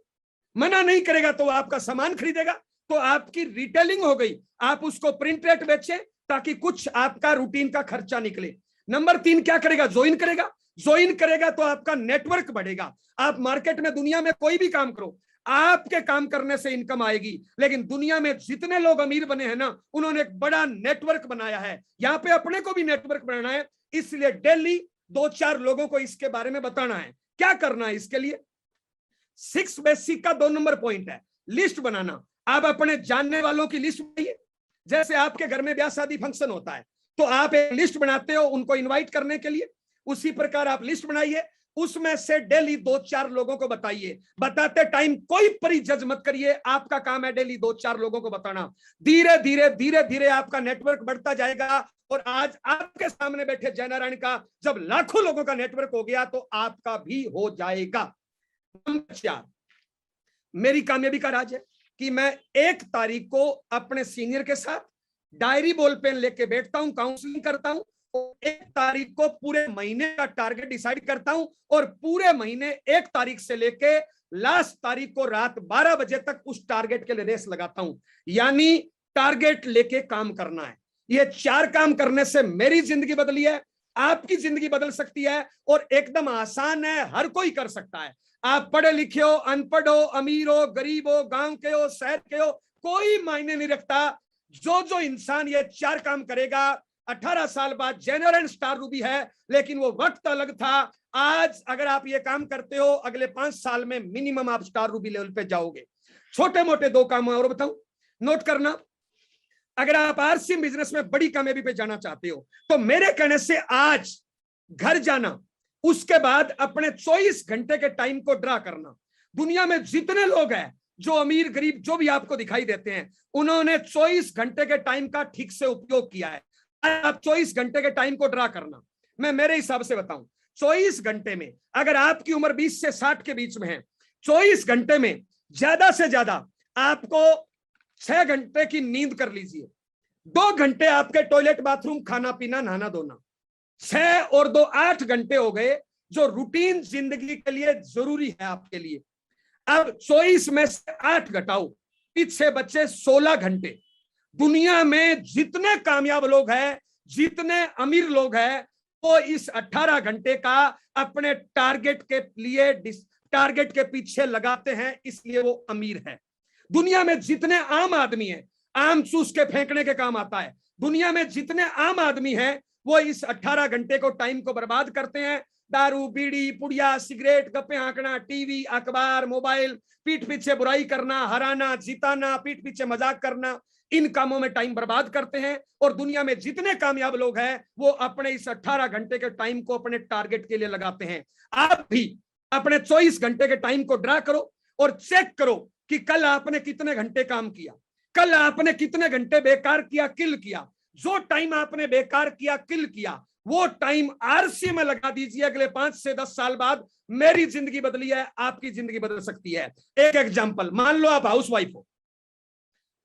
मना नहीं करेगा तो आपका सामान खरीदेगा, तो आपकी रिटेलिंग हो गई, आप उसको प्रिंट रेट बेचे ताकि कुछ आपका रूटीन का खर्चा निकले। नंबर 3 क्या करेगा, ज्वाइन करेगा। ज्वाइन करेगा तो आपका नेटवर्क बढ़ेगा। आप मार्केट में दुनिया में कोई भी काम करो, आपके काम करने से इनकम आएगी, लेकिन दुनिया में जितने लोग अमीर बने हैं ना, उन्होंने एक बड़ा नेटवर्क बनाया है। यहाँ पे अपने को भी नेटवर्क बनाना है, इसलिए डेली 2-4 लोगों को इसके बारे में बताना है। क्या करना है इसके लिए, 6 बेसिक का 2 नंबर पॉइंट है, लिस्ट बनाना। आप अपने जानने वालों की लिस्ट बनाइए। जैसे आपके घर में ब्याह शादी फंक्शन होता है तो आप एक लिस्ट बनाते हो उनको इनवाइट करने के लिए, उसी प्रकार आप लिस्ट बनाइए, उसमें से डेली 2-4 लोगों को बताइए। बताते टाइम कोई परिजज मत करिए, आपका काम है डेली 2-4 लोगों को बताना। धीरे धीरे आपका नेटवर्क बढ़ता जाएगा और आज आपके सामने बैठे जयनारायण का जब लाखों लोगों का नेटवर्क हो गया तो आपका भी हो जाएगा। नंबर 4, मेरी कामयाबी का राज है कि मैं 1 तारीख को अपने सीनियर के साथ डायरी बॉल पेन लेके बैठता हूं, काउंसलिंग करता हूं, 1 तारीख को पूरे महीने का टारगेट डिसाइड करता हूं और पूरे महीने 1 तारीख से लेके लास्ट तारीख को रात 12 बजे तक उस टारगेट के लिए रेस लगाता हूं। यानी टारगेट लेके काम करना है। ये 4 काम करने से मेरी जिंदगी बदली है, आपकी जिंदगी बदल सकती है और एकदम आसान है, हर कोई कर सकता है। आप पढ़े लिखे हो, अनपढ़ हो, अमीर हो, गरीब हो, गांव के हो, शहर के हो, कोई मायने नहीं रखता। जो इंसान ये 4 काम करेगा, 18 साल बाद जेनरल स्टार रूबी है, लेकिन वो वक्त अलग था। आज अगर आप ये काम करते हो, अगले 5 साल में मिनिमम आप स्टार रूबी लेवल पे जाओगे। छोटे मोटे 2 काम और बताऊं, नोट करना। अगर आप आरसीएम बिजनेस में बड़ी कामयाबी पे जाना चाहते हो तो मेरे कहने से आज घर जाना, उसके बाद अपने 24 घंटे के टाइम को ड्रा करना। दुनिया में जितने लोग हैं, जो अमीर गरीब जो भी आपको दिखाई देते हैं, उन्होंने 24 घंटे के टाइम का ठीक से उपयोग किया है। आप 24 घंटे के टाइम को ड्रा करना। मैं मेरे हिसाब से बताऊं, 24 घंटे में अगर आपकी उम्र 20 से 60 के बीच में है, 24 घंटे में ज्यादा से ज्यादा आपको 6 घंटे की नींद कर लीजिए। 2 घंटे आपके टॉयलेट, बाथरूम, खाना पीना, नहाना धोना। 6 और 2 8 घंटे हो गए जो रूटीन जिंदगी के लिए जरूरी है आपके लिए। अब 24 में से 8 घटाओ, पीछे बचे 16 घंटे। दुनिया में जितने कामयाब लोग हैं, जितने अमीर लोग हैं, वो इस 18 घंटे का अपने टारगेट के लिए, टारगेट के पीछे लगाते हैं, इसलिए वो अमीर है। दुनिया में जितने आम आदमी हैं, आम चूस के फेंकने के काम आता है। दुनिया में जितने आम आदमी हैं वो इस 18 घंटे को, टाइम को बर्बाद करते हैं। दारू, बीड़ी, पुड़िया, सिगरेट, गप्पे हाँकना, टीवी, अखबार, मोबाइल, पीठ पीछे बुराई करना, हराना, जिताना, पीठ पीछे मजाक करना, इन कामों में टाइम बर्बाद करते हैं। और दुनिया में जितने कामयाब लोग हैं वो अपने इस 18 घंटे के टाइम को अपने टारगेट के लिए लगाते हैं। आप भी अपने 24 घंटे के टाइम को ड्रा करो और चेक करो कि कल आपने कितने घंटे काम किया, कल आपने कितने घंटे बेकार किया, किल किया। जो टाइम आपने बेकार किया, किल किया, वो टाइम आरसी में लगा दीजिए। अगले 5 से 10 साल बाद मेरी जिंदगी बदली है, आपकी जिंदगी बदल सकती है। एक एग्जांपल, मान लो आप हाउसवाइफ हो।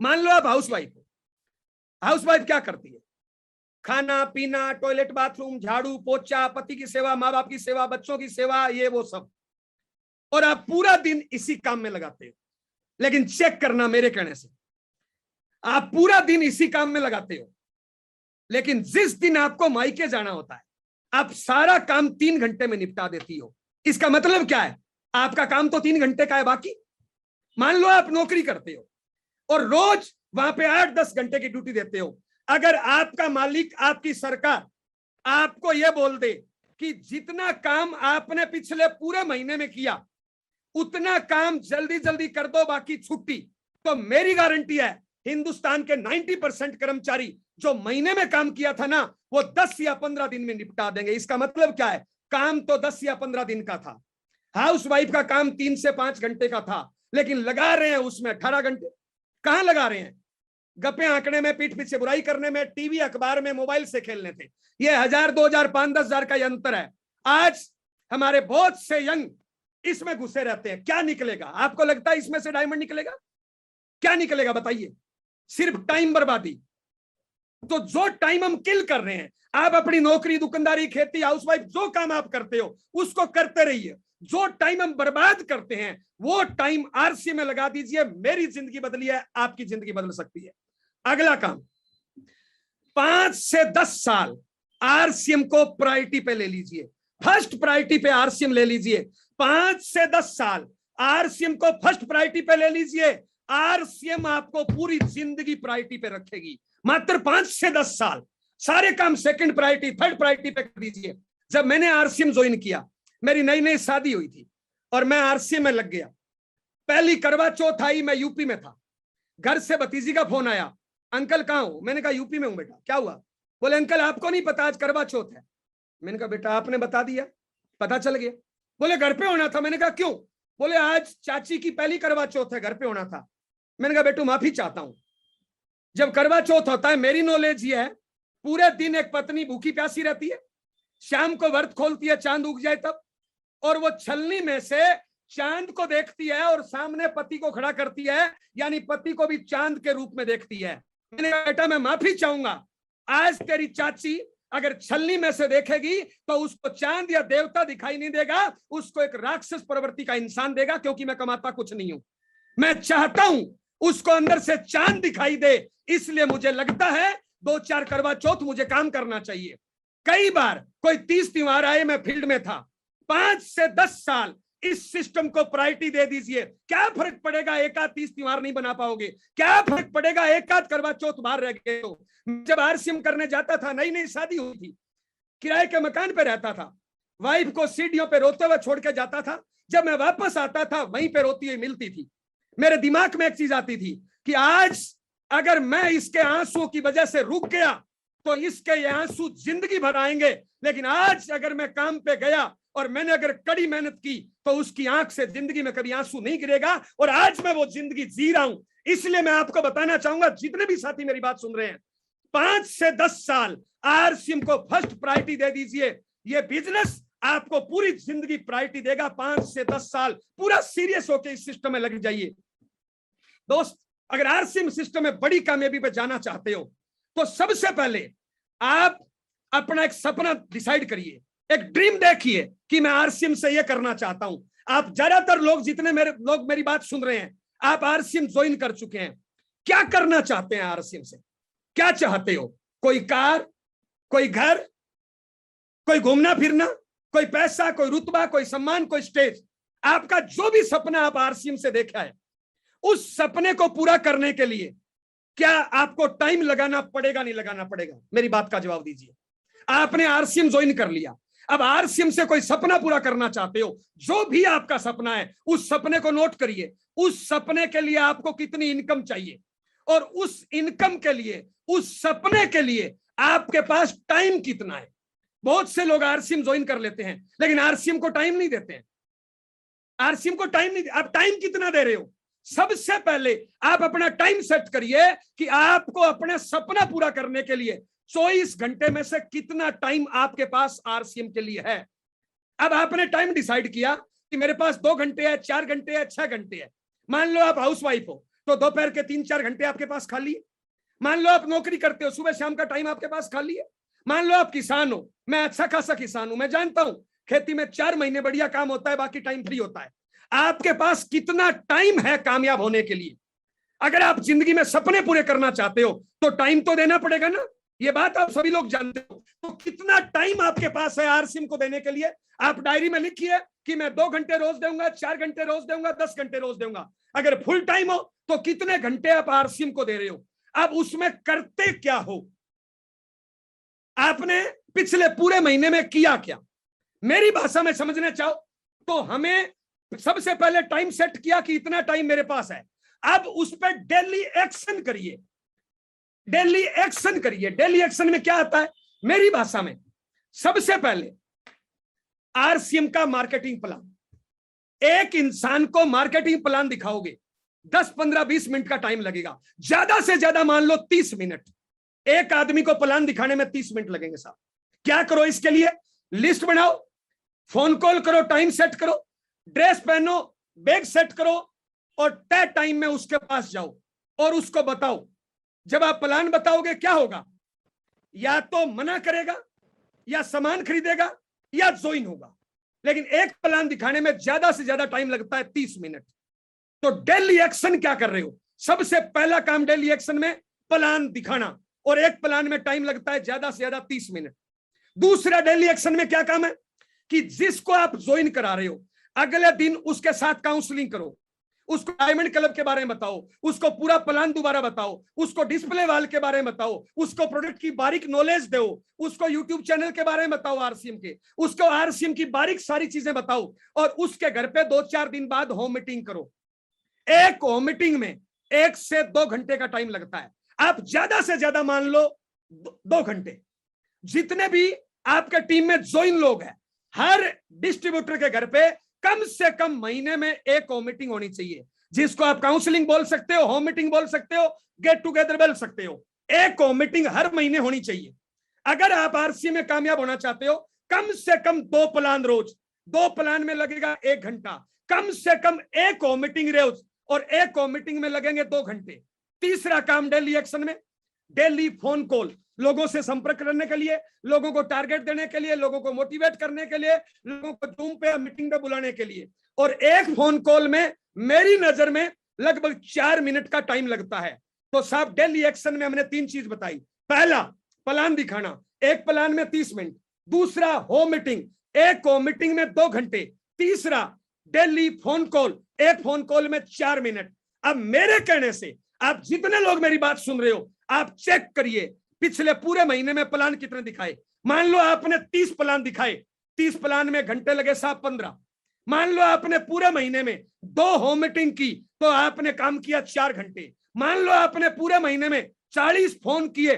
मान लो आप हाउसवाइफ हो। हाउसवाइफ क्या करती है? खाना पीना, टॉयलेट बाथरूम, झाड़ू पोछा, पति की सेवा, माँ बाप की सेवा, बच्चों की सेवा, ये वो सब। और आप पूरा दिन इसी काम में लगाते हो। लेकिन चेक करना मेरे कहने से, आप पूरा दिन इसी काम में लगाते हो, लेकिन जिस दिन आपको मायके जाना होता है, आप सारा काम 3 घंटे में निपटा देती हो। इसका मतलब क्या है? आपका काम तो 3 घंटे का है बाकी। मान लो आप नौकरी करते हो और रोज वहां पे 8-10 घंटे की ड्यूटी देते हो। अगर आपका मालिक, आपकी सरकार आपको यह बोल दे कि जितना काम आपने पिछले पूरे महीने में किया उतना काम जल्दी जल्दी कर दो, बाकी छुट्टी। तो मेरी गारंटी है हिंदुस्तान के 90% कर्मचारी जो महीने में काम किया था ना, वो 10 या 15 दिन में निपटा देंगे। इसका मतलब क्या है? काम तो 10 या 15 दिन का था, हाउसवाइफ का काम 3 से 5 घंटे का था, लेकिन लगा रहे हैं उसमें 18 घंटे। कहां लगा रहे हैं? गप्पे आंकड़े में, पीठ पीछे बुराई करने में, टीवी अखबार में, मोबाइल से खेलने थे। ये 1000, 2000, 5, 10,000 का अंतर है। आज हमारे बहुत से यंग इसमें घुसे रहते हैं। क्या निकलेगा? आपको लगता है इसमें से डायमंड निकलेगा? क्या निकलेगा बताइए? सिर्फ टाइम बर्बादी। तो जो टाइम हम किल कर रहे हैं, आप अपनी नौकरी, दुकानदारी, खेती, हाउसवाइफ, जो काम आप करते हो उसको करते रहिए। जो टाइम हम बर्बाद करते हैं वो टाइम आरसी में लगा दीजिए। मेरी जिंदगी बदली है, आपकी जिंदगी बदल सकती है। अगला काम, 5 से 10 साल आरसीएम को प्रायोरिटी पे ले लीजिए। फर्स्ट प्रायोरिटी पे आरसीएम ले लीजिए। 5 से 10 साल आरसीएम को फर्स्ट प्रायोरिटी पे ले लीजिए। आरसीएम आपको पूरी जिंदगी प्रायोरिटी पे रखेगी। मात्र 5 से 10 साल सारे काम सेकंड प्रायोरिटी, थर्ड प्रायोरिटी पे कर दीजिए। जब मैंने आरसीएम ज्वाइन किया, मेरी नई नई शादी हुई थी और मैं आरसीएम में लग गया। पहली करवा चौथ आई, मैं यूपी में था। घर से भतीजी का फोन आया, अंकल कहाँ हो? मैंने कहा यूपी में हूं बेटा। क्या हुआ? बोले अंकल आपको नहीं पता आज करवा चौथ है। मैंने कहा बेटा आपने बता दिया, पता चल गया। बोले घर पे होना था। मैंने कहा क्यों? बोले आज चाची की पहली करवा चौथ है, घर पे होना था। मैंने कहा बेटू माफी चाहता हूं। जब करवा चौथ होता है, मेरी नॉलेज ये है, पूरे दिन एक पत्नी भूखी प्यासी रहती है, शाम को व्रत खोलती है चांद उग जाए तब, और वो छलनी में से चांद को देखती है और सामने पति को खड़ा करती है, यानी पति को भी चांद के रूप में देखती है। मैंने कहा बेटा मैं माफी चाहूंगा, आज तेरी चाची अगर छलनी में से देखेगी तो उसको चांद या देवता दिखाई नहीं देगा, उसको एक राक्षस प्रवृत्ति का इंसान देगा, क्योंकि मैं कमाता कुछ नहीं हूं। मैं चाहता हूं उसको अंदर से चांद दिखाई दे, इसलिए मुझे लगता है 2-4 करवा चौथ मुझे काम करना चाहिए। कई बार कोई 30 त्योहार आए, मैं फील्ड में था। 5 से 10 साल इस सिस्टम को प्रायोरिटी दे दीजिए। क्या फर्क पड़ेगा? एक आध 30 त्योहार नहीं बना पाओगे। क्या फर्क पड़ेगा? एक आध करवा चौथ बाहर रह गए तो। जब आरसीएम करने जाता था, नई नई शादी हुई थी, किराए के मकान पे रहता था, वाइफ को सीढ़ियों पे रोते हुए छोड़ के जाता था। जब मैं वापस आता था, वहीं पे रोती हुई मिलती थी। मेरे दिमाग में एक चीज आती थी कि आज अगर मैं इसके आंसुओं की वजह से रुक गया तो इसके ये आंसू जिंदगी भर आएंगे, लेकिन आज अगर मैं काम पे गया और मैंने अगर कड़ी मेहनत की तो उसकी आंख से जिंदगी में कभी आंसू नहीं गिरेगा। और आज मैं वो जिंदगी जी रहा हूं। इसलिए मैं आपको बताना चाहूंगा, जितने भी साथी मेरी बात सुन रहे हैं, 5 से 10 साल आरसीएम को फर्स्ट प्रायोरिटी दे दीजिए। ये बिजनेस आपको पूरी जिंदगी प्रायोरिटी देगा। 5 से 10 साल पूरा सीरियस होकर इस सिस्टम में लग जाइए। दोस्त, अगर आरसीएम सिस्टम में बड़ी कामयाबी पे जाना चाहते हो तो सबसे पहले आप अपना एक सपना डिसाइड करिए, एक ड्रीम देखिए कि मैं आरसीएम से ये करना चाहता हूं। आप ज्यादातर लोग, जितने लोग मेरी बात सुन रहे हैं, आप आरसीएम ज्वाइन कर चुके हैं। क्या करना चाहते हैं आरसीएम से? क्या चाहते हो? कोई कार, कोई घर, कोई घूमना फिरना, कोई पैसा, कोई रुतबा, कोई सम्मान, कोई स्टेज। आपका जो भी सपना आप आरसीएम से देखा है, उस सपने को पूरा करने के लिए क्या आपको टाइम लगाना पड़ेगा, नहीं लगाना पड़ेगा? मेरी बात का जवाब दीजिए। आपने आरसीएम ज्वाइन कर लिया, अब आरसीएम से कोई सपना पूरा करना चाहते हो, जो भी आपका सपना है उस सपने को नोट करिए। उस सपने के लिए आपको कितनी इनकम चाहिए, और उस इनकम के लिए, उस सपने के लिए आपके पास टाइम कितना है। बहुत से लोग आरसीएम ज्वाइन कर लेते हैं लेकिन आरसीएम को टाइम नहीं देते हैं। आरसीएम को टाइम नहीं, आप टाइम कितना दे रहे हो? सबसे पहले आप अपना टाइम सेट करिए कि आपको अपना सपना पूरा करने के लिए 24 घंटे में से कितना टाइम आपके पास आरसीएम के लिए है। अब आपने टाइम डिसाइड किया कि मेरे पास 2 घंटे है, 4 घंटे है, 6 घंटे है। मान लो आप हाउसवाइफ हो तो दोपहर के 3-4 घंटे आपके पास खाली है। मान लो आप नौकरी करते हो, सुबह शाम का टाइम आपके पास खाली है। मान लो आप किसान हो, मैं अच्छा खासा किसान हूं, मैं जानता हूं खेती में 4 महीने बढ़िया काम होता है, बाकी टाइम फ्री होता है। आपके पास कितना टाइम है कामयाब होने के लिए? अगर आप जिंदगी में सपने पूरे करना चाहते हो तो टाइम तो देना पड़ेगा ना। ये बात आप सभी लोग जानते हो। तो कितना टाइम आपके पास है आरसीएम को देने के लिए? आप डायरी में लिखिए कि मैं 2 घंटे रोज दूंगा, 4 घंटे रोज दूंगा, 10 घंटे रोज दूंगा। अगर फुल टाइम हो तो कितने घंटे आप आरसीएम को दे रहे हो? अब उसमें करते क्या हो? आपने पिछले पूरे महीने में किया क्या? मेरी भाषा में समझना चाहो तो हमें सबसे पहले टाइम सेट किया कि इतना टाइम मेरे पास है, अब उस पर डेली एक्शन करिए, डेली एक्शन करिए। डेली एक्शन में क्या आता है मेरी भाषा में, सबसे पहले आरसीएम का मार्केटिंग प्लान। एक इंसान को मार्केटिंग प्लान दिखाओगे 10, 15, 20 मिनट का टाइम लगेगा, ज्यादा से ज्यादा मान लो 30 मिनट। एक आदमी को प्लान दिखाने में 30 मिनट लगेंगे साहब। क्या करो इसके लिए, लिस्ट बनाओ, फोन कॉल करो, टाइम सेट करो, ड्रेस पहनो, बैग सेट करो और तय टाइम में उसके पास जाओ और उसको बताओ। जब आप प्लान बताओगे क्या होगा, या तो मना करेगा या सामान खरीदेगा या ज्वाइन होगा, लेकिन एक प्लान दिखाने में ज्यादा से ज्यादा टाइम लगता है 30 मिनट। तो डेली एक्शन क्या कर रहे हो, सबसे पहला काम डेली एक्शन में प्लान दिखाना, और एक प्लान में टाइम लगता है ज्यादा से ज्यादा 30 मिनट। दूसरा डेली एक्शन में क्या काम है कि जिसको आप ज्वाइन करा रहे हो अगले दिन उसके साथ काउंसलिंग करो, उसको डायमंड क्लब के बारे में बताओ, उसको पूरा प्लान दोबारा बताओ, उसको डिस्प्ले वाल के बारे में बताओ, उसको प्रोडक्ट की बारीक नॉलेज दो, उसको यूट्यूब चैनल के बारे में बताओ आरसीएम के, उसको आरसीएम की बारीक सारी चीजें बताओ, और उसके घर पे 2-4 दिन बाद होम मीटिंग करो। एक होम मीटिंग में 1 से 2 घंटे का टाइम लगता है, आप ज्यादा से ज्यादा मान लो 2 घंटे। जितने भी आपके टीम में ज्वाइन लोग हैं, हर डिस्ट्रीब्यूटर के घर पे कम से कम महीने में एक होम मीटिंग होनी चाहिए, जिसको आप काउंसलिंग बोल सकते हो, होम मीटिंग बोल सकते हो, गेट टुगेदर बोल सकते हो। एक होम मीटिंग हर महीने होनी चाहिए। अगर आप आरसी में कामयाब होना चाहते हो, कम से कम 2 प्लान रोज, 2 प्लान में लगेगा 1 घंटा, कम से कम एक होम मीटिंग रोज, और एक होम मीटिंग में लगेंगे 2 घंटे। तीसरा काम डेली एक्शन में, डेली फोन कॉल, लोगों से संपर्क करने के लिए, लोगों को टारगेट देने के लिए, लोगों को मोटिवेट करने के लिए, लोगों को जूम पे मीटिंग पे बुलाने के लिए। और एक फोन कॉल में मेरी नजर में लगभग 4 मिनट का टाइम लगता है। तो साहब डेली एक्शन में हमने 3 चीज बताई। पहला प्लान दिखाना, एक प्लान में 30 मिनट। दूसरा होम मीटिंग, एक होम मीटिंग में 2 घंटे। तीसरा डेली फोन कॉल, एक फोन कॉल में 4 मिनट। अब मेरे कहने से आप जितने लोग मेरी बात सुन रहे हो, आप चेक करिए पिछले पूरे महीने में प्लान कितने दिखाए। मान लो आपने 30 प्लान दिखाए, 30 प्लान में घंटे लगे साहब 15। मान लो आपने पूरे महीने में 2 होम मीटिंग की तो आपने काम किया 4 घंटे। मान लो आपने पूरे महीने में 40 फोन किए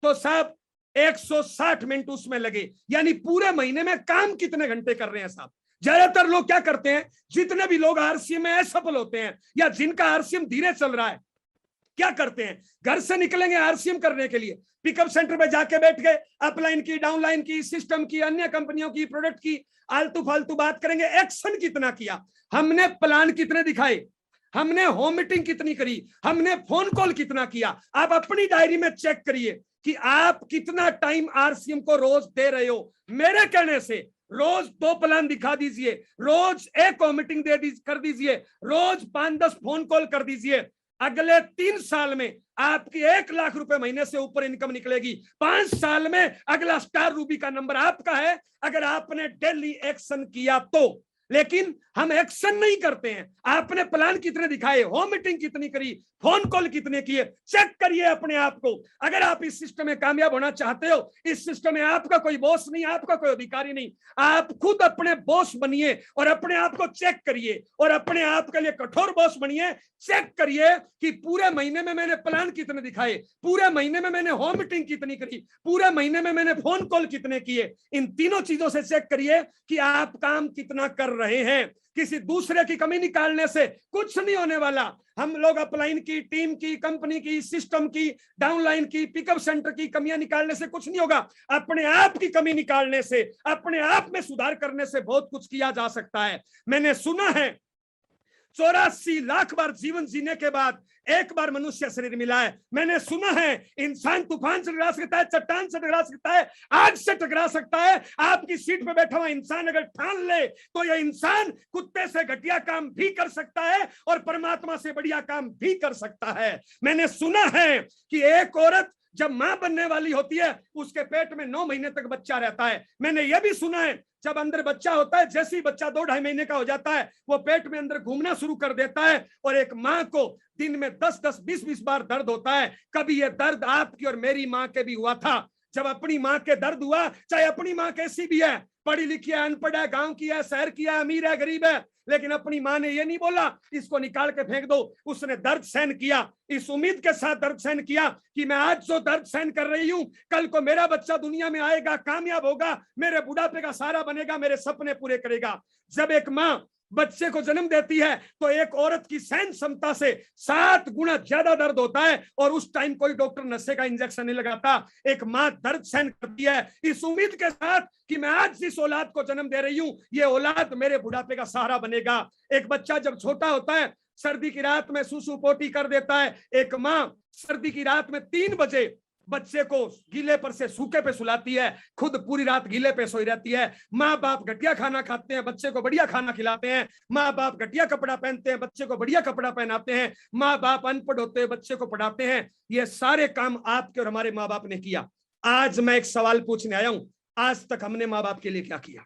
तो साहब 160 मिनट उसमें लगे। यानी पूरे महीने में काम कितने घंटे कर रहे हैं साहब। ज्यादातर लोग क्या करते हैं, जितने भी लोग आरसीएम में असफल होते हैं या जिनका आरसीएम धीरे चल रहा है, क्या करते हैं, घर से निकलेंगे आरसीएम करने के लिए, पिकअप सेंटर पे जाके बैठ गए, अपलाइन की, डाउनलाइन की, सिस्टम की, अन्य कंपनियों की, प्रोडक्ट की आलतू फालतू बात करेंगे। एक्शन कितना किया हमने, प्लान कितने दिखाए हमने, होम मीटिंग कितनी करी हमने, फोन कॉल कितना किया। आप अपनी डायरी में चेक करिए कि आप कितना टाइम आरसीएम को रोज दे रहे हो। मेरे कहने से रोज 2 प्लान दिखा दीजिए, रोज एक होम मीटिंग कर दीजिए, रोज 5-10 फोन कॉल कर दीजिए। अगले 3 साल में आपकी 1 लाख रुपए महीने से ऊपर इनकम निकलेगी। 5 साल में अगला स्टार रूबी का नंबर आपका है, अगर आपने डेली एक्शन किया तो। लेकिन हम एक्शन नहीं करते हैं। आपने प्लान कितने दिखाए, होम मीटिंग कितनी करी, फोन कॉल कितने किए, चेक करिए अपने आप को। अगर आप इस सिस्टम में कामयाब होना चाहते हो, इस सिस्टम में आपका कोई बॉस नहीं, आपका कोई अधिकारी नहीं, आप खुद अपने बॉस बनिए और अपने आप को चेक करिए और अपने आप के लिए कठोर बॉस बनिए। चेक करिए कि पूरे महीने में मैंने प्लान कितने दिखाए, पूरे महीने में मैंने होम मीटिंग कितनी करी, पूरे महीने में मैंने फोन कॉल कितने किए। इन तीनों चीजों से चेक करिए कि आप काम कितना कर रहे हैं। किसी दूसरे की कमी निकालने से कुछ नहीं होने वाला। हम लोग अपलाइन की, टीम की, कंपनी की, सिस्टम की, डाउनलाइन की, पिकअप सेंटर की कमियां निकालने से कुछ नहीं होगा। अपने आप की कमी निकालने से, अपने आप में सुधार करने से बहुत कुछ किया जा सकता है। मैंने सुना है 84 लाख बार जीवन जीने के बाद एक बार मनुष्य शरीर मिला है। मैंने सुना है इंसान तूफान से टकरा सकता है, चट्टान से टकरा सकता है, आग से टकरा सकता है। आपकी सीट पे बैठा हुआ इंसान अगर ठान ले तो यह इंसान कुत्ते से घटिया काम भी कर सकता है और परमात्मा से बढ़िया काम भी कर सकता है। मैंने सुना है कि एक औरत जब मां बनने वाली होती है उसके पेट में 9 महीने तक बच्चा रहता है। मैंने यह भी सुना है जब अंदर बच्चा होता है, जैसे ही बच्चा 2-2.5 महीने का हो जाता है, वो पेट में अंदर घूमना शुरू कर देता है और एक मां को दिन में 10-10, 20-20 बार दर्द होता है। कभी यह दर्द आपकी और मेरी मां के भी हुआ था। जब अपनी मां के दर्द हुआ, चाहे अपनी मां कैसी भी है, पढ़ी लिखी है, अनपढ़ है, गांव की है, शहर की है, अमीर है, गरीब है, लेकिन अपनी मां ने यह नहीं बोला इसको निकाल के फेंक दो। उसने दर्द सहन किया, इस उम्मीद के साथ दर्द सहन किया कि मैं आज जो दर्द सहन कर रही हूं, कल को मेरा बच्चा दुनिया में आएगा, कामयाब होगा, मेरे बुढ़ापे का सहारा बनेगा, मेरे सपने पूरे करेगा। जब एक मां बच्चे को जन्म देती है तो एक औरत की सहन क्षमता से 7 गुना ज्यादा दर्द होता है, और उस टाइम कोई डॉक्टर नशे का इंजेक्शन नहीं लगाता। एक मां दर्द सहन करती है इस उम्मीद के साथ कि मैं आज जिस औलाद को जन्म दे रही हूं, ये औलाद मेरे बुढ़ापे का सहारा बनेगा। एक बच्चा जब छोटा होता है, सर्दी की रात में सुसु पोटी कर देता है। एक मां सर्दी की रात में 3 बजे बच्चे को गीले पर से सूखे पे सुलाती है, खुद पूरी रात गीले पे सोई रहती है। माँ बाप घटिया खाना खाते हैं, बच्चे को बढ़िया खाना खिलाते हैं। माँ बाप घटिया कपड़ा पहनते हैं, बच्चे को बढ़िया कपड़ा पहनाते हैं। माँ बाप अनपढ़ होते हैं, बच्चे को पढ़ाते हैं। ये सारे काम आपके और हमारे माँ बाप ने किया। आज मैं एक सवाल पूछने आया हूं, आज तक हमने माँ बाप के लिए क्या किया?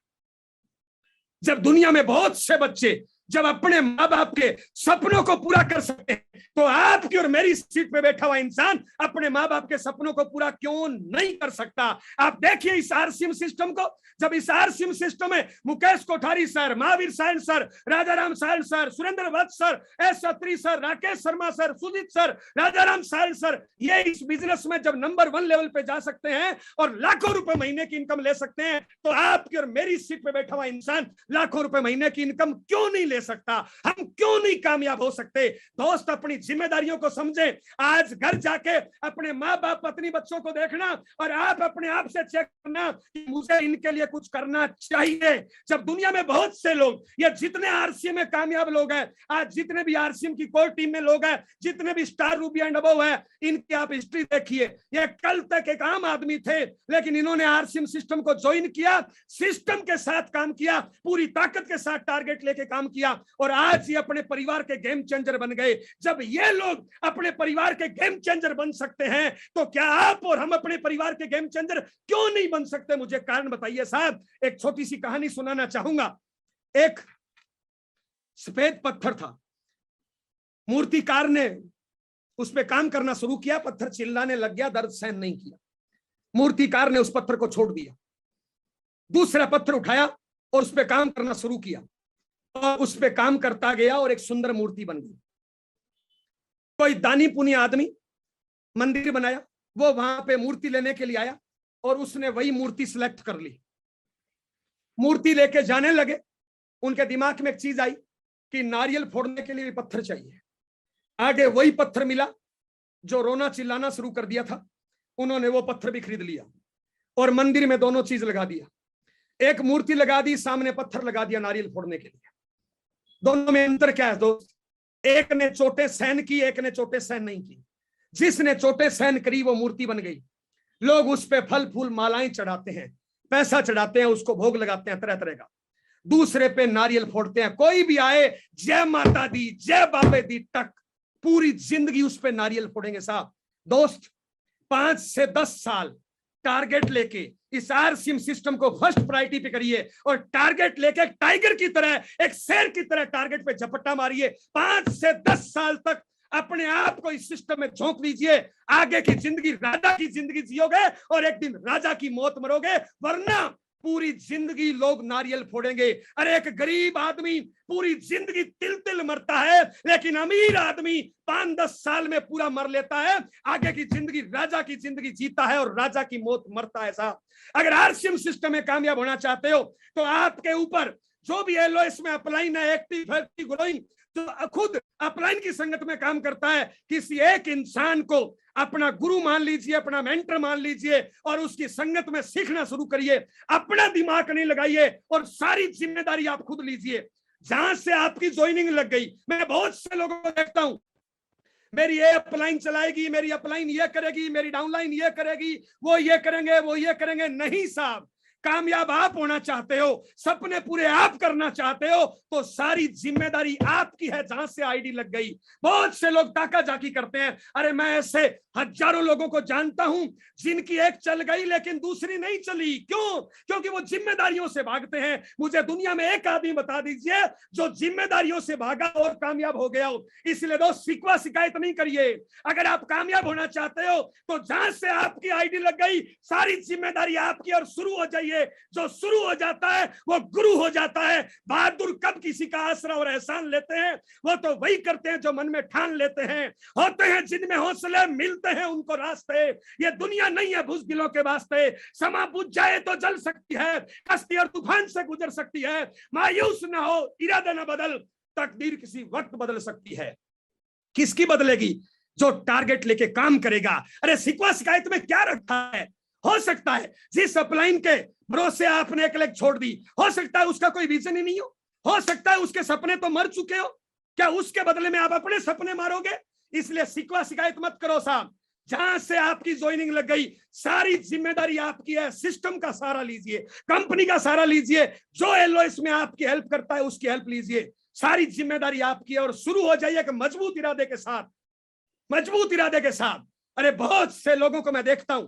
जब दुनिया में बहुत से बच्चे जब अपने माँ बाप के सपनों को पूरा कर सकते हैं, तो आपकी और मेरी सीट पे बैठा हुआ इंसान अपने माँ बाप के सपनों को पूरा क्यों नहीं कर सकता? आप देखिए इस आरसीएम सिस्टम को। जब इस आरसीएम सिस्टम में Mukesh Kothari sir, Mahaveer Sayan sir, Rajaram Sayan sir, Surendra Vats sir, S Atri sir, Rakesh Sharma sir, Sujeet sir, Rajaram Sayan sir, ये इस बिजनेस में जब नंबर 1 लेवल पे जा सकते हैं और लाखों रुपए महीने की इनकम ले सकते हैं, तो आपकी और मेरी सीट पे बैठा हुआ इंसान लाखों रुपए महीने की इनकम क्यों नहीं ले सकता? हम क्यों नहीं कामयाब हो सकते? दोस्त, अपनी जिम्मेदारियों को समझें। आज घर जाके अपने माँ बाप, पत्नी, बच्चों को देखना और आप अपने आप से चेक करना कि मुझे इनके लिए कुछ करना चाहिए। जब दुनिया में बहुत से लोग, ये जितने आरसीएम में कामयाब लोग हैं, आज जितने भी आरसीएम की कोर टीम में लोग हैं, जितने भी स्टार रूबी एंड अबव है, इनकी आप हिस्ट्री देखिए। ये कल तक एक आम आदमी थे, लेकिन इन्होंने आरसीएम सिस्टम को ज्वाइन किया, सिस्टम के साथ काम किया, पूरी ताकत के साथ टारगेट लेके काम किया, और आज ये अपने परिवार के गेम चेंजर बन गए। जब ये लोग अपने परिवार के गेम चेंजर बन सकते हैं, तो क्या आप और हम अपने परिवार के गेम चेंजर क्यों नहीं बन सकते? मुझे कारण बताइए साहब। एक छोटी सी कहानी सुनाना चाहूंगा। एक सफेद पत्थर था, मूर्तिकार ने उस पर काम करना शुरू किया, पत्थर चिल्लाने लग गया, दर्द सहन नहीं किया। मूर्तिकार ने उस पत्थर को छोड़ दिया, दूसरा पत्थर उठाया और उस पर काम करना शुरू किया, और उस पे काम करता गया और एक सुंदर मूर्ति बन गई। कोई दानी पुनी आदमी मंदिर बनाया, वो वहां पे मूर्ति लेने के लिए आया और उसने वही मूर्ति सिलेक्ट कर ली। मूर्ति लेके जाने लगे, उनके दिमाग में एक चीज आई कि नारियल फोड़ने के लिए भी पत्थर चाहिए। आगे वही पत्थर मिला जो रोना चिल्लाना शुरू कर दिया था। उन्होंने वो पत्थर भी खरीद लिया और मंदिर में दोनों चीज लगा दिया। एक मूर्ति लगा दी, सामने पत्थर लगा दिया नारियल फोड़ने के लिए। दोनों में अंतर क्या है दोस्त? एक ने चोटें सहन की, एक ने चोटें सहन नहीं की। जिसने चोटें सहन करी वो मूर्ति बन गई। लोग उस पे फल फूल मालाएं चढ़ाते हैं, पैसा चढ़ाते हैं, उसको भोग लगाते हैं तरह तरह का। दूसरे पे नारियल फोड़ते हैं। कोई भी आए, जय माता दी, जय बाबे दी, टक, पूरी जिंदगी उस पे नारियल फोड़ेंगे साहब। दोस्त, 5 से 10 साल टारगेट लेके इस आरसीएम सिस्टम को फर्स्ट प्रायोरिटी पे करिए और टारगेट लेके एक टाइगर की तरह, एक शेर की तरह टारगेट पे झपट्टा मारिए। 5 से 10 साल तक अपने आप को इस सिस्टम में झोंक दीजिए। आगे की जिंदगी राजा की जिंदगी जियोगे और एक दिन राजा की मौत मरोगे, वरना पूरी जिंदगी लोग नारियल फोड़ेंगे। अरे एक गरीब आदमी पूरी जिंदगी तिल तिल मरता है, लेकिन अमीर आदमी 5-10 साल में पूरा मर लेता है। आगे की जिंदगी राजा की जिंदगी जीता है और राजा की मौत मरता है साहब। अगर आरसीएम सिस्टम में कामयाब होना चाहते हो तो आपके ऊपर जो भी एलओएस में अपलाइन है, एक्टिव, हेल्थी, ग्रोइंग, तो खुद अपलाइन की संगत में काम करता है, किसी एक इंसान को अपना गुरु मान लीजिए, अपना मेंटर मान लीजिए और उसकी संगत में सीखना शुरू करिए। अपना दिमाग नहीं लगाइए और सारी जिम्मेदारी आप खुद लीजिए। जहां से आपकी ज्वाइनिंग लग गई, मैं बहुत से लोगों को देखता हूं, मेरी ये अपलाइन चलाएगी, मेरी अपलाइन ये करेगी, मेरी डाउनलाइन ये करेगी, वो ये करेंगे, वो ये करेंगे। नहीं साहब, कामयाब आप होना चाहते हो, सपने पूरे आप करना चाहते हो, तो सारी जिम्मेदारी आपकी है। जहां से आईडी लग गई, बहुत से लोग ताका जाकी करते हैं। अरे मैं ऐसे हजारों लोगों को जानता हूं जिनकी एक चल गई लेकिन दूसरी नहीं चली। क्यों? क्योंकि वो जिम्मेदारियों से भागते हैं। मुझे दुनिया में एक आदमी बता दीजिए जो जिम्मेदारियों से भागा और कामयाब हो गया हो। इसलिए दोस्त, शिकवा शिकायत नहीं करिए। अगर आप कामयाब होना चाहते हो तो जहां से आपकी आईडी लग गई, सारी जिम्मेदारी आपकी और शुरू हो जाइए लीजिए, जो शुरू हो जाता है वो गुरु हो जाता है। बहादुर कब किसी का आसरा और एहसान लेते हैं? वो तो वही करते हैं जो मन में ठान लेते हैं। होते हैं जिनमें हौसले, मिलते हैं उनको रास्ते। ये दुनिया नहीं है बुज़दिलों के वास्ते। समा बुझ जाए तो जल सकती है, कश्ती और तूफान से गुजर सकती है। मायूस ना हो, इरादा ना बदल, तकदीर किसी वक्त बदल सकती है। किसकी बदलेगी? जो टारगेट लेके काम करेगा। अरे शिकवा शिकायत में क्या रखा है? हो सकता है जिस अपलाइन के भरोसे आपने एक लेग छोड़ दी, हो सकता है उसका कोई विजन ही नहीं हो सकता है उसके सपने तो मर चुके हो। क्या उसके बदले में आप अपने सपने मारोगे? इसलिए शिकवा शिकायत मत करो साहब। जहां से आपकी ज्वाइनिंग लग गई, सारी जिम्मेदारी आपकी है। सिस्टम का सहारा लीजिए, कंपनी का सहारा लीजिए, जो एलओएस में आपकी हेल्प करता है उसकी हेल्प लीजिए। सारी जिम्मेदारी आपकी है और शुरू हो जाइए मजबूत इरादे के साथ, मजबूत इरादे के साथ। अरे बहुत से लोगों को मैं देखता हूं,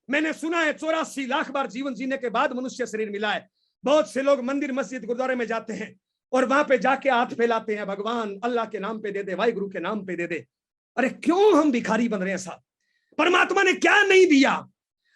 मैंने सुना है 84 लाख बार जीवन जीने के बाद मनुष्य शरीर मिला है। बहुत से लोग मंदिर मस्जिद गुरुद्वारे में जाते हैं और वहां पे जाके हाथ फैलाते हैं, भगवान अल्लाह के नाम पे दे दे, वाहिगुरु के नाम पे दे दे। अरे क्यों हम भिखारी बन रहे हैं साहब? परमात्मा ने क्या नहीं दिया?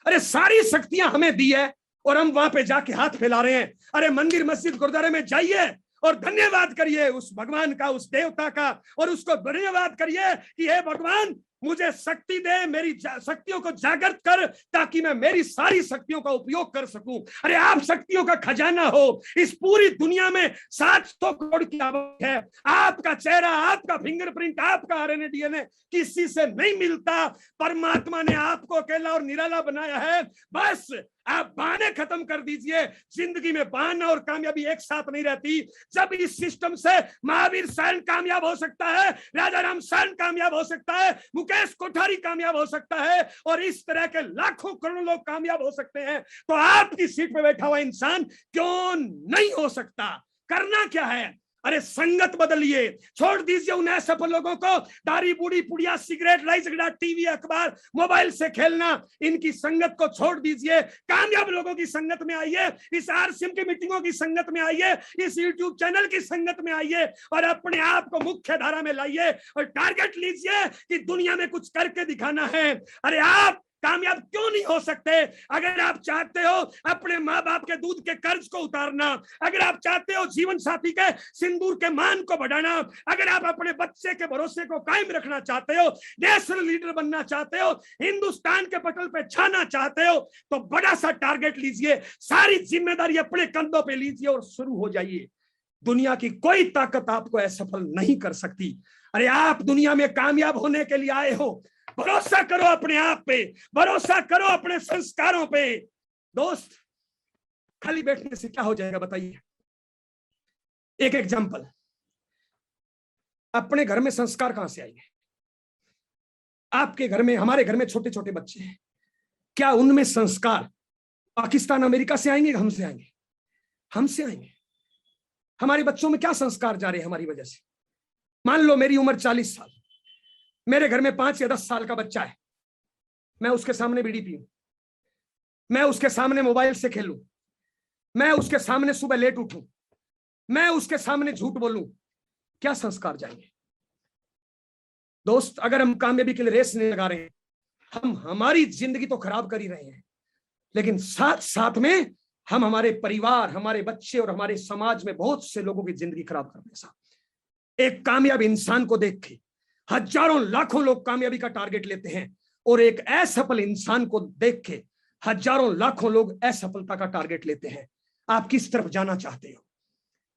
अरे सारी शक्तियां हमें दी है और हम वहां पे जाके हाथ फैला रहे हैं। अरे मंदिर मस्जिद गुरुद्वारे में जाइए और धन्यवाद करिए उस भगवान का, उस देवता का, और उसको धन्यवाद करिए कि हे भगवान मुझे शक्ति दे, मेरी शक्तियों को जागृत कर, ताकि मैं मेरी सारी शक्तियों का उपयोग कर सकूं। अरे आप शक्तियों का खजाना हो। इस पूरी दुनिया में 700 करोड़ की आबादी है। आपका चेहरा, आपका फिंगरप्रिंट, आपका आरएनए डीएनए किसी से नहीं मिलता। परमात्मा ने आपको अकेला और निराला बनाया है। बस आप बहाने खत्म कर दीजिए। जिंदगी में बहाना और कामयाबी एक साथ नहीं रहती। जब इस सिस्टम से महावीर सैन कामयाब हो सकता है, राजा राम सैन कामयाब हो सकता है, मुकेश कोठारी कामयाब हो सकता है, और इस तरह के लाखों करोड़ों लोग कामयाब हो सकते हैं, तो आपकी सीट पे बैठा हुआ इंसान क्यों नहीं हो सकता? करना क्या है? अरे संगत बदलिए, छोड़ दीजिए उन असफल लोगों को। दाढ़ी, बूढ़ी, पुड़िया, सिगरेट, राई झगड़ा, टीवी, अखबार, मोबाइल से खेलना, इनकी संगत को छोड़ दीजिए। कामयाब लोगों की संगत में आइए, इस आरसीएम की मीटिंगों की संगत में आइए, इस यूट्यूब चैनल की संगत में आइए और अपने आप को मुख्य धारा में लाइए और टारगेट लीजिए कि दुनिया में कुछ करके दिखाना है। अरे आप कामयाब क्यों नहीं हो सकते? अगर आप चाहते हो अपने माँ बाप के दूध के कर्ज को उतारना, अगर आप चाहते हो जीवन साथी के सिंदूर के मान को बढ़ाना, अगर आप अपने बच्चे के भरोसे को कायम रखना चाहते हो, नेशनल लीडर बनना चाहते हो, हिंदुस्तान के पटल पे छाना चाहते हो, तो बड़ा सा टारगेट लीजिए, सारी जिम्मेदारी अपने कंधों पे लीजिए और शुरू हो जाइए। दुनिया की कोई ताकत आपको असफल नहीं कर सकती। अरे आप दुनिया में कामयाब होने के लिए आए हो। भरोसा करो अपने आप पे, भरोसा करो अपने संस्कारों पे। दोस्त, खाली बैठने से क्या हो जाएगा बताइए? एक एग्जांपल, अपने घर में संस्कार कहां से आएंगे? आपके घर में, हमारे घर में छोटे छोटे बच्चे हैं, क्या उनमें संस्कार पाकिस्तान अमेरिका से आएंगे? हमसे आएंगे? हमसे आएंगे। हमारे बच्चों में क्या संस्कार जा रहे हैं हमारी वजह से? मान लो मेरी उम्र 40 साल, मेरे घर में 5 या 10 साल का बच्चा है, मैं उसके सामने बीड़ी पीऊं, मैं उसके सामने मोबाइल से खेलूं, मैं उसके सामने सुबह लेट उठूं, मैं उसके सामने झूठ बोलूं, क्या संस्कार जाएंगे? दोस्त, अगर हम कामयाबी के लिए रेस नहीं लगा रहे हैं, हम हमारी जिंदगी तो खराब कर ही रहे हैं, लेकिन साथ साथ में हम हमारे परिवार, हमारे बच्चे और हमारे समाज में बहुत से लोगों की जिंदगी खराब कर रहे हैं। एक कामयाब इंसान को देख के हजारों लाखों लोग कामयाबी का टारगेट लेते हैं, और एक असफल इंसान को देख के हजारों लाखों लोग असफलता का टारगेट लेते हैं। आप किस तरफ जाना चाहते हो?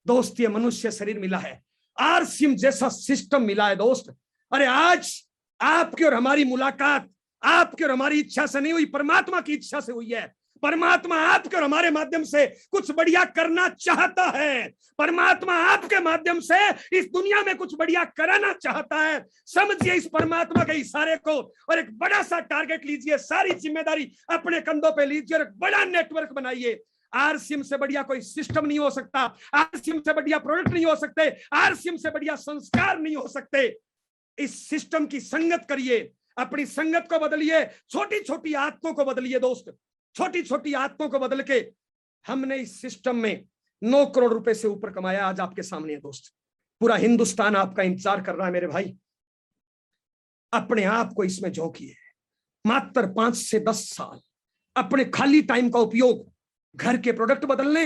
दोस्त, ये मनुष्य शरीर मिला है, आरसीएम जैसा सिस्टम मिला है दोस्त। अरे आज आपकी और हमारी मुलाकात आपकी और हमारी इच्छा से नहीं हुई, परमात्मा की इच्छा से हुई है। परमात्मा आपके और हमारे माध्यम से कुछ बढ़िया करना चाहता है। परमात्मा आपके माध्यम से इस दुनिया में कुछ बढ़िया कराना चाहता है। समझिए इस परमात्मा के इशारे को और एक बड़ा सा टारगेट लीजिए, सारी जिम्मेदारी अपने कंधों पे लीजिए और एक बड़ा नेटवर्क बनाइए। आरसीएम से बढ़िया कोई सिस्टम नहीं हो सकता, आरसीएम से बढ़िया प्रोडक्ट नहीं हो सकते, आरसीएम से बढ़िया संस्कार नहीं हो सकते। इस सिस्टम की संगत करिए, अपनी संगत को बदलिए, छोटी छोटी आदतों को बदलिए दोस्त, छोटी छोटी आदतों को बदल के हमने इस सिस्टम में 9 करोड़ रुपए से ऊपर कमाया। आज आपके सामने है दोस्त, पूरा हिंदुस्तान आपका इंतजार कर रहा है मेरे भाई। अपने आप को इसमें झोंकिए। मात्र 5 से 10 साल अपने खाली टाइम का उपयोग घर के प्रोडक्ट बदलने,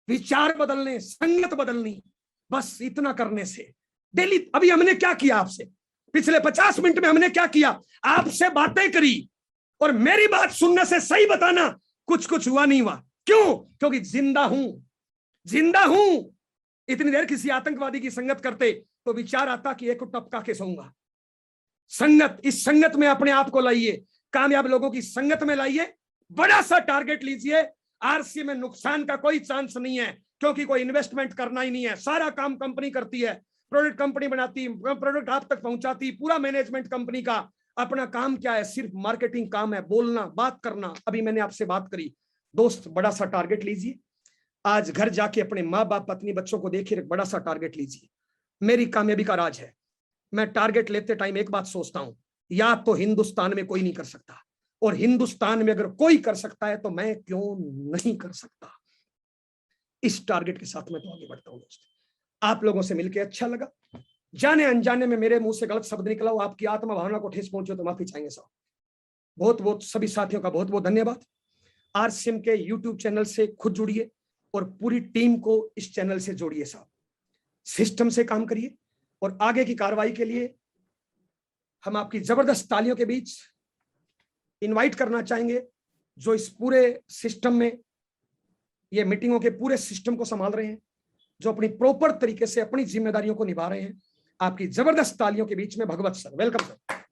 विचार बदलने, संगत बदलनी, बस इतना करने से डेली। अभी हमने क्या किया आपसे, पिछले 50 मिनट में हमने क्या किया, आपसे बातें करी, और मेरी बात सुनने से सही बताना कुछ कुछ हुआ नहीं हुआ। क्यों? क्योंकि जिंदा हूं। इतनी देर किसी आतंकवादी की संगत करते तो विचार आता कि एक टपका के सोऊंगा। संगत, इस संगत में अपने आप को लाइए, कामयाब लोगों की संगत में लाइए, बड़ा सा टारगेट लीजिए। आरसी में नुकसान का कोई चांस नहीं है, क्योंकि कोई इन्वेस्टमेंट करना ही नहीं है, सारा काम कंपनी करती है, प्रोडक्ट कंपनी बनाती, प्रोडक्ट आप तक पहुंचाती, पूरा मैनेजमेंट कंपनी का। अपना काम क्या है? सिर्फ मार्केटिंग काम है, बोलना, बात करना। अभी मैंने आपसे बात करी। दोस्त, बड़ा सा टारगेट लीजिए। आज घर जाके अपने माँ बाप, पत्नी, बच्चों को देखिए, बड़ा सा टारगेट लीजिए। मेरी कामयाबी का राज है, मैं टारगेट लेते टाइम एक बात सोचता हूं, या तो हिंदुस्तान में कोई नहीं कर सकता, और हिंदुस्तान में अगर कोई कर सकता है तो मैं क्यों नहीं कर सकता। इस टारगेट के साथ मैं तो आगे बढ़ता हूं। दोस्त, आप लोगों से मिलकर अच्छा लगा। जाने अनजाने में मेरे मुंह से गलत शब्द निकला हो, आपकी आत्मा भावना को ठेस पहुंचे तो माफी चाहेंगे साहब। बहुत बहुत सभी साथियों का बहुत बहुत धन्यवाद। आरसीएम के यूट्यूब चैनल से खुद जुड़िए और पूरी टीम को इस चैनल से जोड़िए साहब। सिस्टम से काम करिए, और आगे की कार्रवाई के लिए हम आपकी जबरदस्त तालियों के बीच इनवाइट करना चाहेंगे, जो इस पूरे सिस्टम में, ये मीटिंगों के पूरे सिस्टम को संभाल रहे हैं, जो अपनी प्रॉपर तरीके से अपनी जिम्मेदारियों को निभा रहे हैं। आपकी जबरदस्त तालियों के बीच में भगवत सर, वेलकम सर।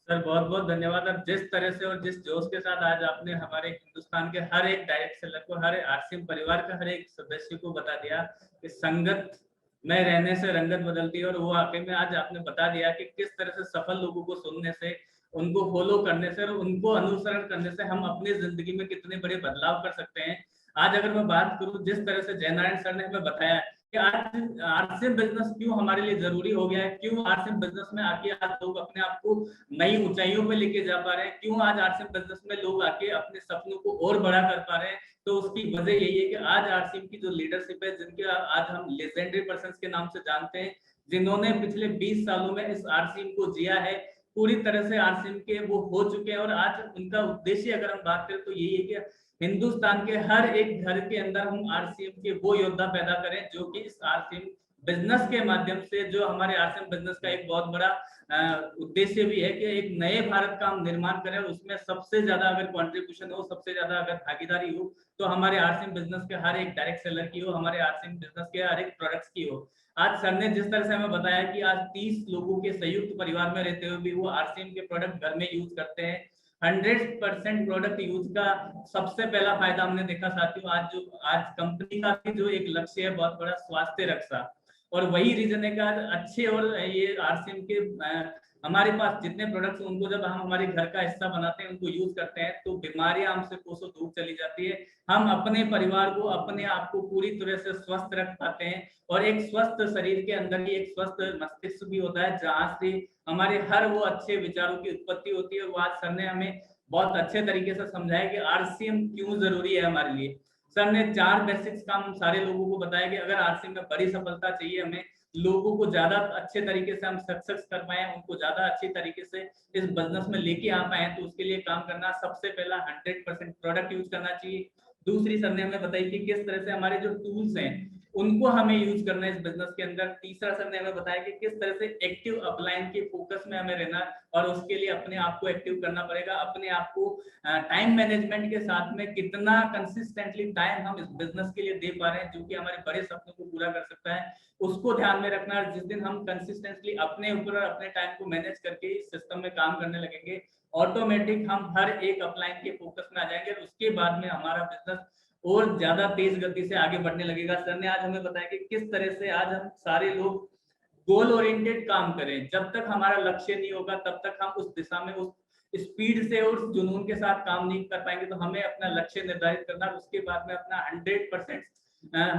सर बहुत बहुत धन्यवाद। अब जिस तरह से और जिस जोश के साथ आज आपने हमारे हिंदुस्तान के हर एक डायरेक्ट सेलर को, हर आरसीएम परिवार का हर एक सदस्य को बता दिया कि संगत में रहने से रंगत बदलती है, और वो वाकई में आज आपने बता दिया कि किस तरह से सफल लोगों को सुनने से, उनको फॉलो करने से और उनको अनुसरण करने से हम अपनी जिंदगी में कितने बड़े बदलाव कर सकते हैं। आज अगर मैं बात करूं, जिस तरह से जयनारायण सर ने हमें बताया कि आज आरसीएम बिजनेस क्यों हमारे लिए जरूरी हो गया है, क्यों आरसीएम बिजनेस में आके आज लोग अपने आप को नई ऊंचाइयों पे लेके जा पा रहे हैं, क्यों आज आरसीएम बिजनेस में लोग आके अपने सपनों को और बड़ा कर पा रहे हैं, तो उसकी वजह यही है कि आज आरसीएम की जो लीडरशिप है, जिनके आज हम लेजेंडरी पर्संस के नाम से जानते हैं, जिन्होंने पिछले 20 सालों में इस आरसीएम को जिया है, पूरी तरह से आरसीएम के वो हो चुके हैं। और आज उनका उद्देश्य अगर हम बात करें तो यही है कि हिंदुस्तान के हर एक घर के अंदर हम आरसीएम के वो योद्धा पैदा करें, जो कि इस आरसीएम बिजनेस के माध्यम से, जो हमारे आरसीएम बिजनेस का एक बहुत बड़ा उद्देश्य भी है कि एक नए भारत का हम निर्माण करें, और उसमें सबसे ज्यादा अगर कंट्रीब्यूशन हो, सबसे ज्यादा अगर भागीदारी हो, तो हमारे आरसीएम बिजनेस के हर एक डायरेक्ट सेलर की हो, हमारे आरसीएम बिजनेस के हर एक प्रोडक्ट्स की हो। आज सर ने जिस तरह से हमें बताया कि आज 30 लोगों के संयुक्त परिवार में रहते हुए भी वो आरसीएम के प्रोडक्ट घर में यूज करते हैं। 100% प्रोडक्ट यूज का सबसे पहला फायदा हमने देखा साथियों, आज कंपनी का भी जो एक लक्ष्य है बहुत बड़ा, स्वास्थ्य रक्षा, और वही रीजन है कि आज अच्छे और ये आरसीएम के हमारे पास जितने प्रोडक्ट्स, उनको जब हम हमारे घर का हिस्सा बनाते हैं, उनको यूज करते हैं, तो बीमारियां हमसे कोसों दूर चली जाती है। हम अपने परिवार को, अपने आप को पूरी तरह से स्वस्थ रख पाते हैं, और एक स्वस्थ शरीर के अंदर ही एक स्वस्थ मस्तिष्क भी होता है, जहां से हमारे हर वो अच्छे विचारों की उत्पत्ति होती है। वो आज सर ने हमें बहुत अच्छे तरीके से समझाया कि आरसीएम क्यों जरूरी है हमारे लिए। सर ने 4 बेसिक्स काम सारे लोगों को बताया कि अगर आरसीएम में बड़ी सफलता चाहिए हमें, लोगों को ज्यादा अच्छे तरीके से हम सक्सेस कर पाए, उनको ज्यादा अच्छी तरीके से इस बिजनेस में लेके आ पाए, तो उसके लिए काम करना, सबसे पहला 100% प्रोडक्ट यूज करना चाहिए। दूसरी सर ने हमें बताई कि किस तरह से हमारे जो टूल्स हैं उनको हमें यूज करना है इस बिजनेस के अंदर। तीसरा सर ने हमें बताया कि किस तरह से एक्टिव अपलाइन के फोकस में हमें रहना, और उसके लिए अपने आप को एक्टिव करना पड़ेगा, अपने आप को टाइम मैनेजमेंट के साथ में कितना कंसिस्टेंटली टाइम हम इस बिजनेस के लिए दे पा रहे हैं, जो कि हमारे बड़े सपनों को पूरा कर सकता है, उसको ध्यान में रखना। जिस दिन हम कंसिस्टेंटली अपने ऊपर और अपने टाइम को मैनेज करके इस सिस्टम में काम करने लगेंगे, ऑटोमेटिक हम हर एक अपलाइन के फोकस में आ जाएंगे, और उसके बाद में हमारा बिजनेस और ज्यादा तेज गति से आगे बढ़ने लगेगा। सर ने आज हमें बताया कि किस तरह से आज हम सारे लोग गोल ओरिएंटेड काम करें। जब तक हमारा लक्ष्य नहीं होगा तब तक हम उस दिशा में उस स्पीड से और उस जुनून के साथ काम नहीं कर पाएंगे। तो हमें अपना लक्ष्य निर्धारित करना, उसके बाद में अपना 100%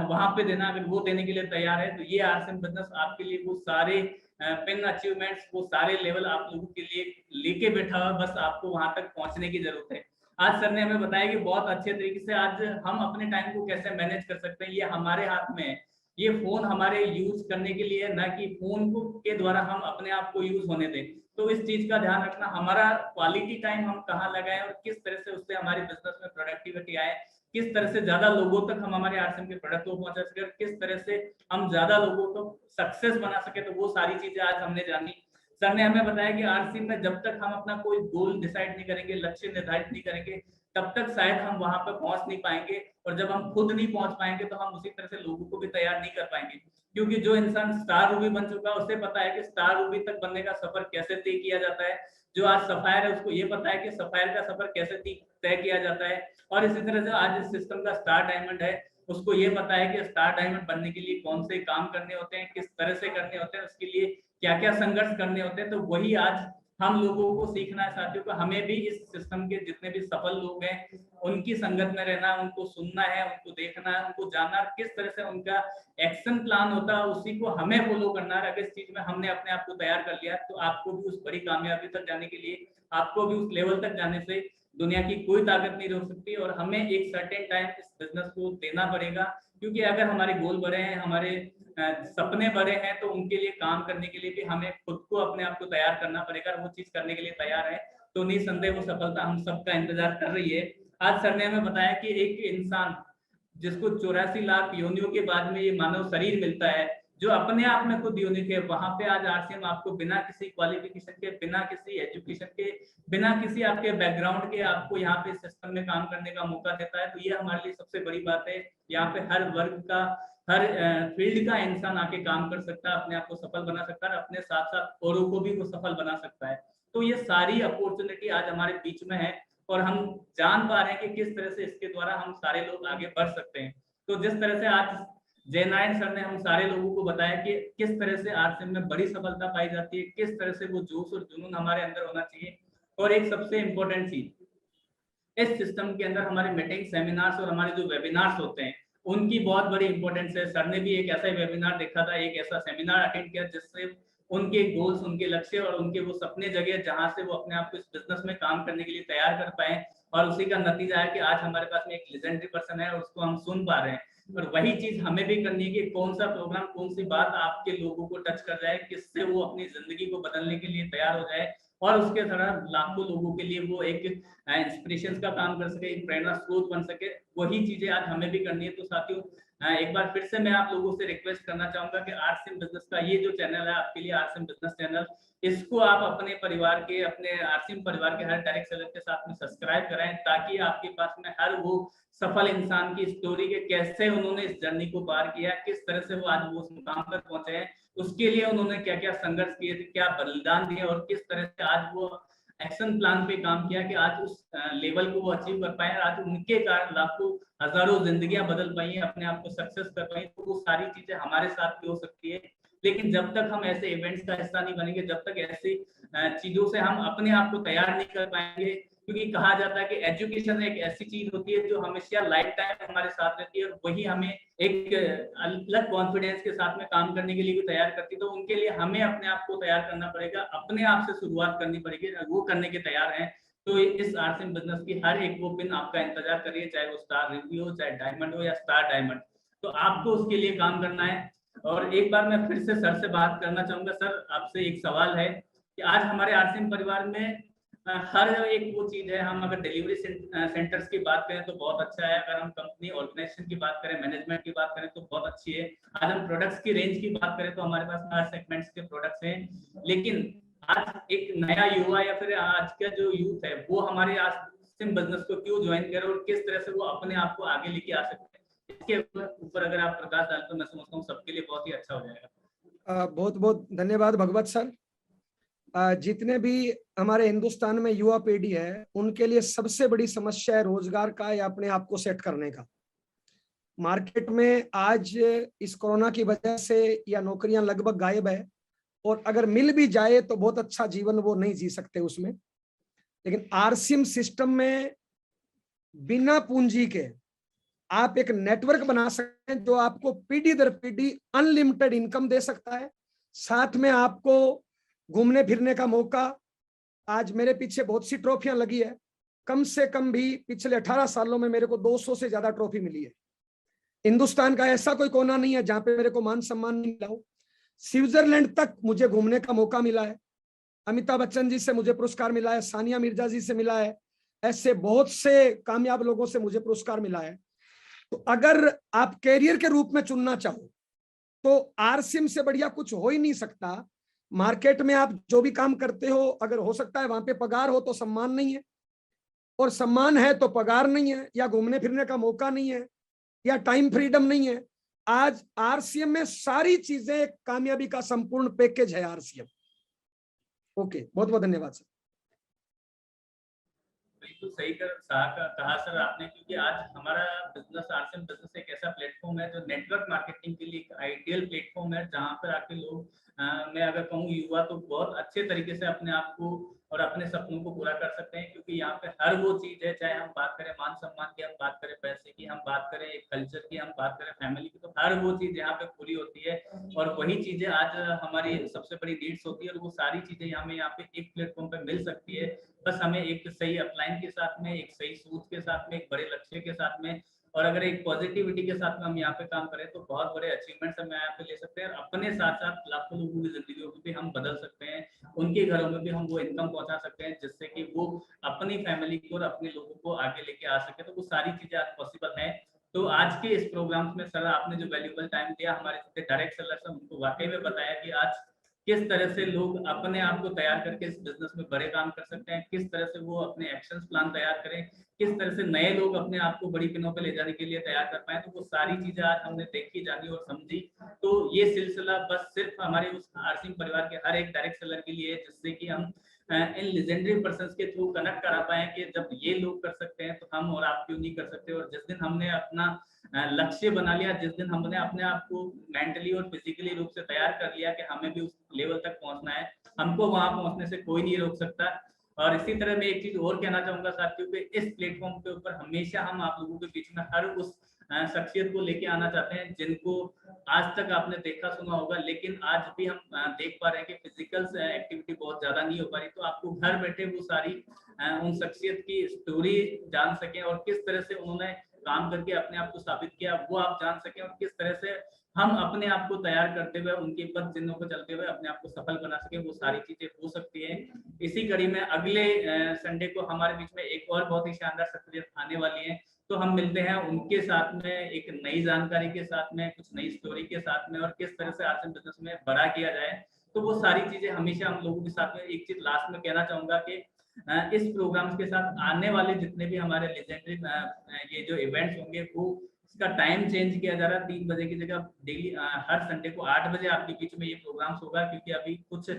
वहां पे देना। अगर वो देने के लिए तैयार है तो ये आरसीएम बिजनेस आपके लिए वो सारे पिन अचीवमेंट्स, वो सारे लेवल आप लोगों के लिए लेके बैठा हुआ, बस आपको वहां तक पहुंचने की जरूरत है। आज सर ने हमें बताया कि बहुत अच्छे तरीके से आज हम अपने टाइम को कैसे मैनेज कर सकते हैं, ये हमारे हाथ में है। ये फोन हमारे यूज करने के लिए, ना कि फोन को के द्वारा हम अपने आप को यूज होने दें। तो इस चीज का ध्यान रखना, हमारा क्वालिटी टाइम हम कहाँ लगाएं और किस तरह से उससे हमारे बिजनेस में प्रोडक्टिविटी आए, किस तरह से ज्यादा लोगों तक हम हमारे आरसीएम के प्रोडक्ट को पहुंचा सके, किस तरह से हम ज्यादा लोगों को सक्सेस बना सके। तो वो सारी चीजें आज हमने जानी। सर ने हमें बताया कि आरसीएम में जब तक हम अपना कोई गोल डिसाइड नहीं करेंगे, लक्ष्य निर्धारित नहीं करेंगे, तब तक शायद हम वहां पर पहुंच नहीं पाएंगे। और जब हम खुद नहीं पहुंच पाएंगे तो हम उसी तरह से लोगों को भी तैयार नहीं कर पाएंगे। क्योंकि जो इंसान स्टार रूबी बन चुका है उसे पता है कि स्टार रूबी तक बनने का सफर कैसे तय किया जाता है। जो आज सफायर है उसको ये पता है कि सफायर का सफर कैसे तय किया जाता है। और इसी तरह से आज इस सिस्टम का स्टार डायमंड है, उसको ये पता है कि स्टार डायमंड बनने के लिए कौन से काम करने होते हैं, किस तरह से करने होते हैं, उसके लिए क्या क्या संघर्ष करने होते हैं। तो वही आज हम लोगों को सीखना है साथियों को। हमें भी इस सिस्टम के जितने भी सफल लोग हैं उनकी संगत में रहना, उनको सुनना है, उनको देखना है, उनको जानना किस तरह से उनका एक्शन प्लान होता है, उसी को हमें फॉलो करना है। अगर इस चीज में हमने अपने आप को तैयार कर लिया तो आपको भी उस बड़ी कामयाबी तक जाने के लिए, आपको भी उस लेवल तक जाने से दुनिया की कोई ताकत नहीं रोक सकती। और हमें एक सर्टेन टाइम इस बिजनेस को देना पड़ेगा, क्योंकि अगर हमारे गोल बड़े हैं, हमारे सपने बड़े हैं, तो उनके लिए काम करने के लिए भी हमें खुद को अपने आप को तैयार करना पड़ेगा। वो चीज करने के लिए तैयार है तो निसंदेह वो सफलता हम सबका इंतजार कर रही है। आज सर ने हमें बताया कि एक इंसान जिसको 84 लाख योनियों के बाद में ये मानव शरीर मिलता है, जो अपने आप में खुद यूनिक है, वहां पे आज आरसीएम आपको बिना किसी क्वालिफिकेशन के, बिना किसी एजुकेशन के, बिना किसी आपके बैकग्राउंड के आपको यहाँ पे सिस्टम में काम करने का मौका देता है। तो ये हमारे लिए सबसे बड़ी बात है। यहाँ पे हर वर्ग का, हर फील्ड का इंसान आके काम कर सकता है, अपने आप को सफल बना सकता है, अपने साथ साथ औरों को भी वो सफल बना सकता है। तो ये सारी अपॉर्चुनिटी आज हमारे बीच में है और हम जान पा रहे हैं कि किस तरह से इसके द्वारा हम सारे लोग आगे बढ़ सकते हैं। तो जिस तरह से आज जयनारायण सर ने हम सारे लोगों को बताया कि किस तरह से आरसीएम में बड़ी सफलता पाई जाती है, किस तरह से वो जोश और जुनून हमारे अंदर होना चाहिए। और एक सबसे इम्पोर्टेंट चीज, इस सिस्टम के अंदर हमारे मीटिंग, सेमिनार्स और हमारे जो वेबिनार्स होते हैं उनकी बहुत बड़ी इंपॉर्टेंस है। सर ने भी एक ऐसा ही वेबिनार देखा था, एक ऐसा सेमिनार अटेंड किया जिससे उनके गोल्स, उनके लक्ष्य और उनके वो सपने जगह जहां से वो अपने आप को इस बिजनेस में काम करने के लिए तैयार कर पाए। और उसी का नतीजा है कि आज हमारे पास में एक लेजेंडरी पर्सन है और उसको हम सुन पा रहे हैं। और वही चीज हमें भी करनी है कि कौन सा प्रोग्राम, कौन सी बात आपके लोगों को टच कर जाए, किससे वो अपनी जिंदगी को बदलने के लिए तैयार हो जाए और उसके तरह लाखों लोगों के लिए वो एक इंस्पिरेशन का काम कर सके, एक प्रेरणा स्रोत बन सके। वही चीजें आज हमें भी करनी है। तो साथियों, एक बार फिर से मैं आप लोगों से रिक्वेस्ट करना चाहूंगा कि आरसीएम बिजनेस का ये जो चैनल है आपके लिए, आरसीएम बिजनेस चैनल, इसको आप अपने परिवार के, अपने आरसीएम परिवार के हर डायरेक्ट सेलर के साथ में सब्सक्राइब कराएं, ताकि आपके पास में हर वो सफल इंसान की स्टोरी के कैसे उन्होंने इस जर्नी को पार किया, किस तरह से वो आज वो उस मुकाम पर पहुंचे हैं, उसके लिए उन्होंने क्या क्या संघर्ष किए थे, क्या बलिदान दिए और किस तरह से आज वो एक्शन प्लान पे काम किया कि आज उस लेवल को वो अचीव कर पाए। आज उनके कारण लाखों हजारों जिंदगियां बदल पाई हैं, अपने आप को सक्सेस कर पाई। तो वो सारी चीजें हमारे साथ भी हो सकती है। लेकिन जब तक हम ऐसे इवेंट्स का हिस्सा नहीं बनेंगे, जब तक ऐसी चीजों से हम अपने आप को तैयार नहीं कर पाएंगे, क्योंकि कहा जाता है कि एजुकेशन एक ऐसी चीज होती है जो हमेशा लाइफ टाइम हमारे साथ रहती है और वही हमें एक अलग कॉन्फिडेंस के साथ में काम करने के लिए भी तैयार करती है। तो उनके लिए हमें अपने आप को तैयार करना पड़ेगा, अपने आप से शुरुआत करनी पड़ेगी। वो करने के तैयार हैं तो इस आरसीएम बिजनेस की हर एक वो पिन आपका इंतजार करिए, चाहे वो स्टार रिव्यू हो, चाहे डायमंड हो या स्टार डायमंड। तो आपको उसके लिए काम करना है। और एक बार मैं फिर से सर से बात करना चाहूंगा। सर, आपसे एक सवाल है कि आज हमारे आरसीएम परिवार में हर एक वो चीज है, हम अगर डिलीवरी सेंटर्स की बात करें तो बहुत अच्छा है, अगर हम कंपनी ऑर्गेनाइजेशन की बात करें, मैनेजमेंट की बात करें तो बहुत अच्छी है, आज हम प्रोडक्ट्स की रेंज की बात करें तो हमारे पास हर सेगमेंट्स के प्रोडक्ट्स हैं। लेकिन आज एक नया युवा या फिर आज का जो यूथ है वो हमारे आरसीएम बिजनेस को क्यों ज्वाइन करे और किस तरह से वो अपने आप को आगे लेके आ सकते हैं, इसके ऊपर अगर आप प्रकाश डालें तो मैं समझता हूँ सबके लिए बहुत ही अच्छा हो जाएगा। बहुत बहुत धन्यवाद भगवत सर। जितने भी हमारे हिंदुस्तान में युवा पीढ़ी है उनके लिए सबसे बड़ी समस्या है रोजगार का या अपने आप को सेट करने का। मार्केट में आज इस कोरोना की वजह से या नौकरियां लगभग गायब है और अगर मिल भी जाए तो बहुत अच्छा जीवन वो नहीं जी सकते उसमें। लेकिन आरसीएम सिस्टम में बिना पूंजी के आप एक नेटवर्क बना सकते हैं जो आपको पीढ़ी दर पीढ़ी अनलिमिटेड इनकम दे सकता है, साथ में आपको घूमने फिरने का मौका। आज मेरे पीछे बहुत सी ट्रॉफियां लगी है, कम से कम भी पिछले 18 सालों में मेरे को 200 से ज्यादा ट्रॉफी मिली है। हिंदुस्तान का ऐसा कोई कोना नहीं है जहां पे मेरे को मान सम्मान नहीं मिला हो। स्विट्जरलैंड तक मुझे घूमने का मौका मिला है। अमिताभ बच्चन जी से मुझे पुरस्कार मिला है, सानिया मिर्जा जी से मिला है, ऐसे बहुत से कामयाब लोगों से मुझे पुरस्कार मिला है। तो अगर आप कैरियर के रूप में चुनना चाहो तो आरसीएम से बढ़िया कुछ हो ही नहीं सकता। मार्केट में आप जो भी काम करते हो, अगर हो सकता है वहां पे पगार हो तो सम्मान नहीं है, और सम्मान है तो पगार नहीं है, या घूमने फिरने का मौका नहीं है, या टाइम फ्रीडम नहीं है। आज आरसीएम में सारी चीजें कामयाबी का संपूर्ण पैकेज है आरसीएम। ओके, बहुत बहुत धन्यवाद सर। बिल्कुल सही कहा सर आपने, क्योंकि आज हमारा बिजनेस, आरसीएम बिजनेस एक ऐसा प्लेटफॉर्म है जो नेटवर्क मार्केटिंग के लिए एक आइडियल प्लेटफॉर्म है, जहां पर आके लोग मैं अगर कहूँ युवा तो बहुत अच्छे तरीके से अपने आप को और अपने सपनों को पूरा कर सकते हैं। क्योंकि यहाँ पे हर वो चीज है, चाहे हम बात करें मान सम्मान की, हम बात करें पैसे की, हम बात करें एक कल्चर की, हम बात करें फैमिली की, तो हर वो चीज यहाँ पे पूरी होती है। और वही चीजें आज हमारी सबसे बड़ी नीड्स होती है, और वो सारी चीजें हमें यहाँ पे एक प्लेटफॉर्म पे मिल सकती है। बस हमें एक सही अपलाइन के साथ में, एक सही सोच के साथ में, एक बड़े लक्ष्य के साथ में, और अगर एक पॉजिटिविटी के साथ में हम यहाँ पे काम करें तो बहुत बड़े अचीवमेंट्स हम यहाँ पे ले सकते हैं। अपने साथ साथ लाखों लोगों की जिंदगियों को भी हम बदल सकते हैं, उनके घरों में भी हम वो इनकम पहुंचा सकते हैं, जिससे कि वो अपनी फैमिली को और अपने लोगों को आगे लेके आ सके। तो वो सारी चीजें आज पॉसिबल है। तो आज के इस प्रोग्राम में सर आपने जो वैल्यूबल टाइम दिया, हमारे जितने डायरेक्ट सेलर्स हैं उनको वाकई में बताया कि आज किस तरह से लोग अपने आप को तैयार करके इस बिजनेस में बड़े काम कर सकते हैं, किस तरह से वो अपने एक्शन प्लान तैयार करें, किस तरह से नए लोग अपने आप को बड़ी पिनों पे ले जाने के लिए तैयार कर पाए। तो वो सारी चीजें आज हमने देखी, जानी और समझी। तो ये सिलसिला बस सिर्फ हमारे उस आरसीएम परिवार के हर एक डायरेक्ट सेलर के लिए, जिससे कि हम इन लेजेंडरी पर्संस के थ्रू कनेक्ट करा पाए कि जब ये लोग कर सकते हैं तो हम और आप क्यों नहीं कर सकते। और जिस दिन हमने अपना लक्ष्य बना लिया, जिस दिन हमने अपने आप को मेंटली और फिजिकली रूप से तैयार कर लिया कि हमें भी उस लेवल तक पहुंचना है, हमको वहां पहुंचने से कोई नहीं रोक सकता। और इसी तरह मैं एक चीज और कहना चाहूंगा साथियों कि इस प्लेटफॉर्म के ऊपर हमेशा हम आप लोगों के बीच में हर उस शख्सियत को लेके आना चाहते हैं जिनको आज तक आपने देखा सुना होगा, लेकिन आज भी हम देख पा रहे हैं कि फिजिकल एक्टिविटी बहुत ज्यादा नहीं हो पा रही। तो आपको घर बैठे वो सारी उन शख्सियत की स्टोरी जान सके, और किस तरह से उन्होंने काम करके अपने आप को साबित किया वो आप जान सके, और किस तरह से हम अपने आप को तैयार करते हुए उनके पद चिन्हों को चलते हुए अपने आप को सफल बना सके। वो सारी चीजें हो सकती है। इसी कड़ी में अगले संडे को हमारे बीच में एक और बहुत ही शानदार शख्सियत आने वाली है। तो हम मिलते हैं उनके साथ में एक नई जानकारी के साथ में, कुछ नई स्टोरी के साथ में, और किस तरह से आरसीएम बिजनेस में बड़ा किया जाए। तो वो सारी चीजें हमेशा हम लोगों के साथ में। एक चीज लास्ट में कहना चाहूंगा कि इस प्रोग्राम के साथ आने वाले जितने भी हमारे लेजेंडरी ये जो इवेंट्स होंगे, वो इसका टाइम चेंज किया जा रहा है। 3 बजे की जगह डेली हर संडे को 8 बजे आपके बीच में ये प्रोग्राम्स होगा, क्योंकि अभी कुछ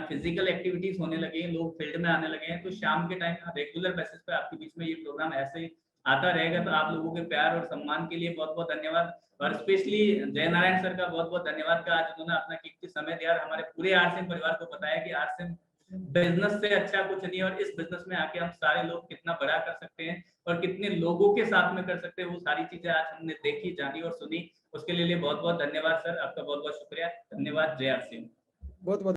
फिजिकल एक्टिविटीज होने लगे हैं, लोग फील्ड में आने लगे हैं। तो शाम के टाइम रेगुलर बेसिस पे आपके बीच में ये प्रोग्राम ऐसे ही आता रहेगा। तो आप लोगों के प्यार और सम्मान के लिए बहुत बहुत धन्यवाद, और स्पेशली जय नारायण सर का बहुत बहुत धन्यवाद का आज उन्होंने अपना कीमती समय दिया और हमारे पूरे आरसीएम परिवार को बताया कि आरसीएम बिजनेस से अच्छा कुछ नहीं है, और इस बिजनेस में आके हम सारे लोग कितना बड़ा कर सकते हैं और कितने लोगों के साथ में कर सकते हैं। वो सारी चीजें आज हमने देखी, जानी और सुनी। उसके लिए बहुत बहुत धन्यवाद सर, आपका बहुत बहुत शुक्रिया। धन्यवाद। जय आरसीएम। बहुत बहुत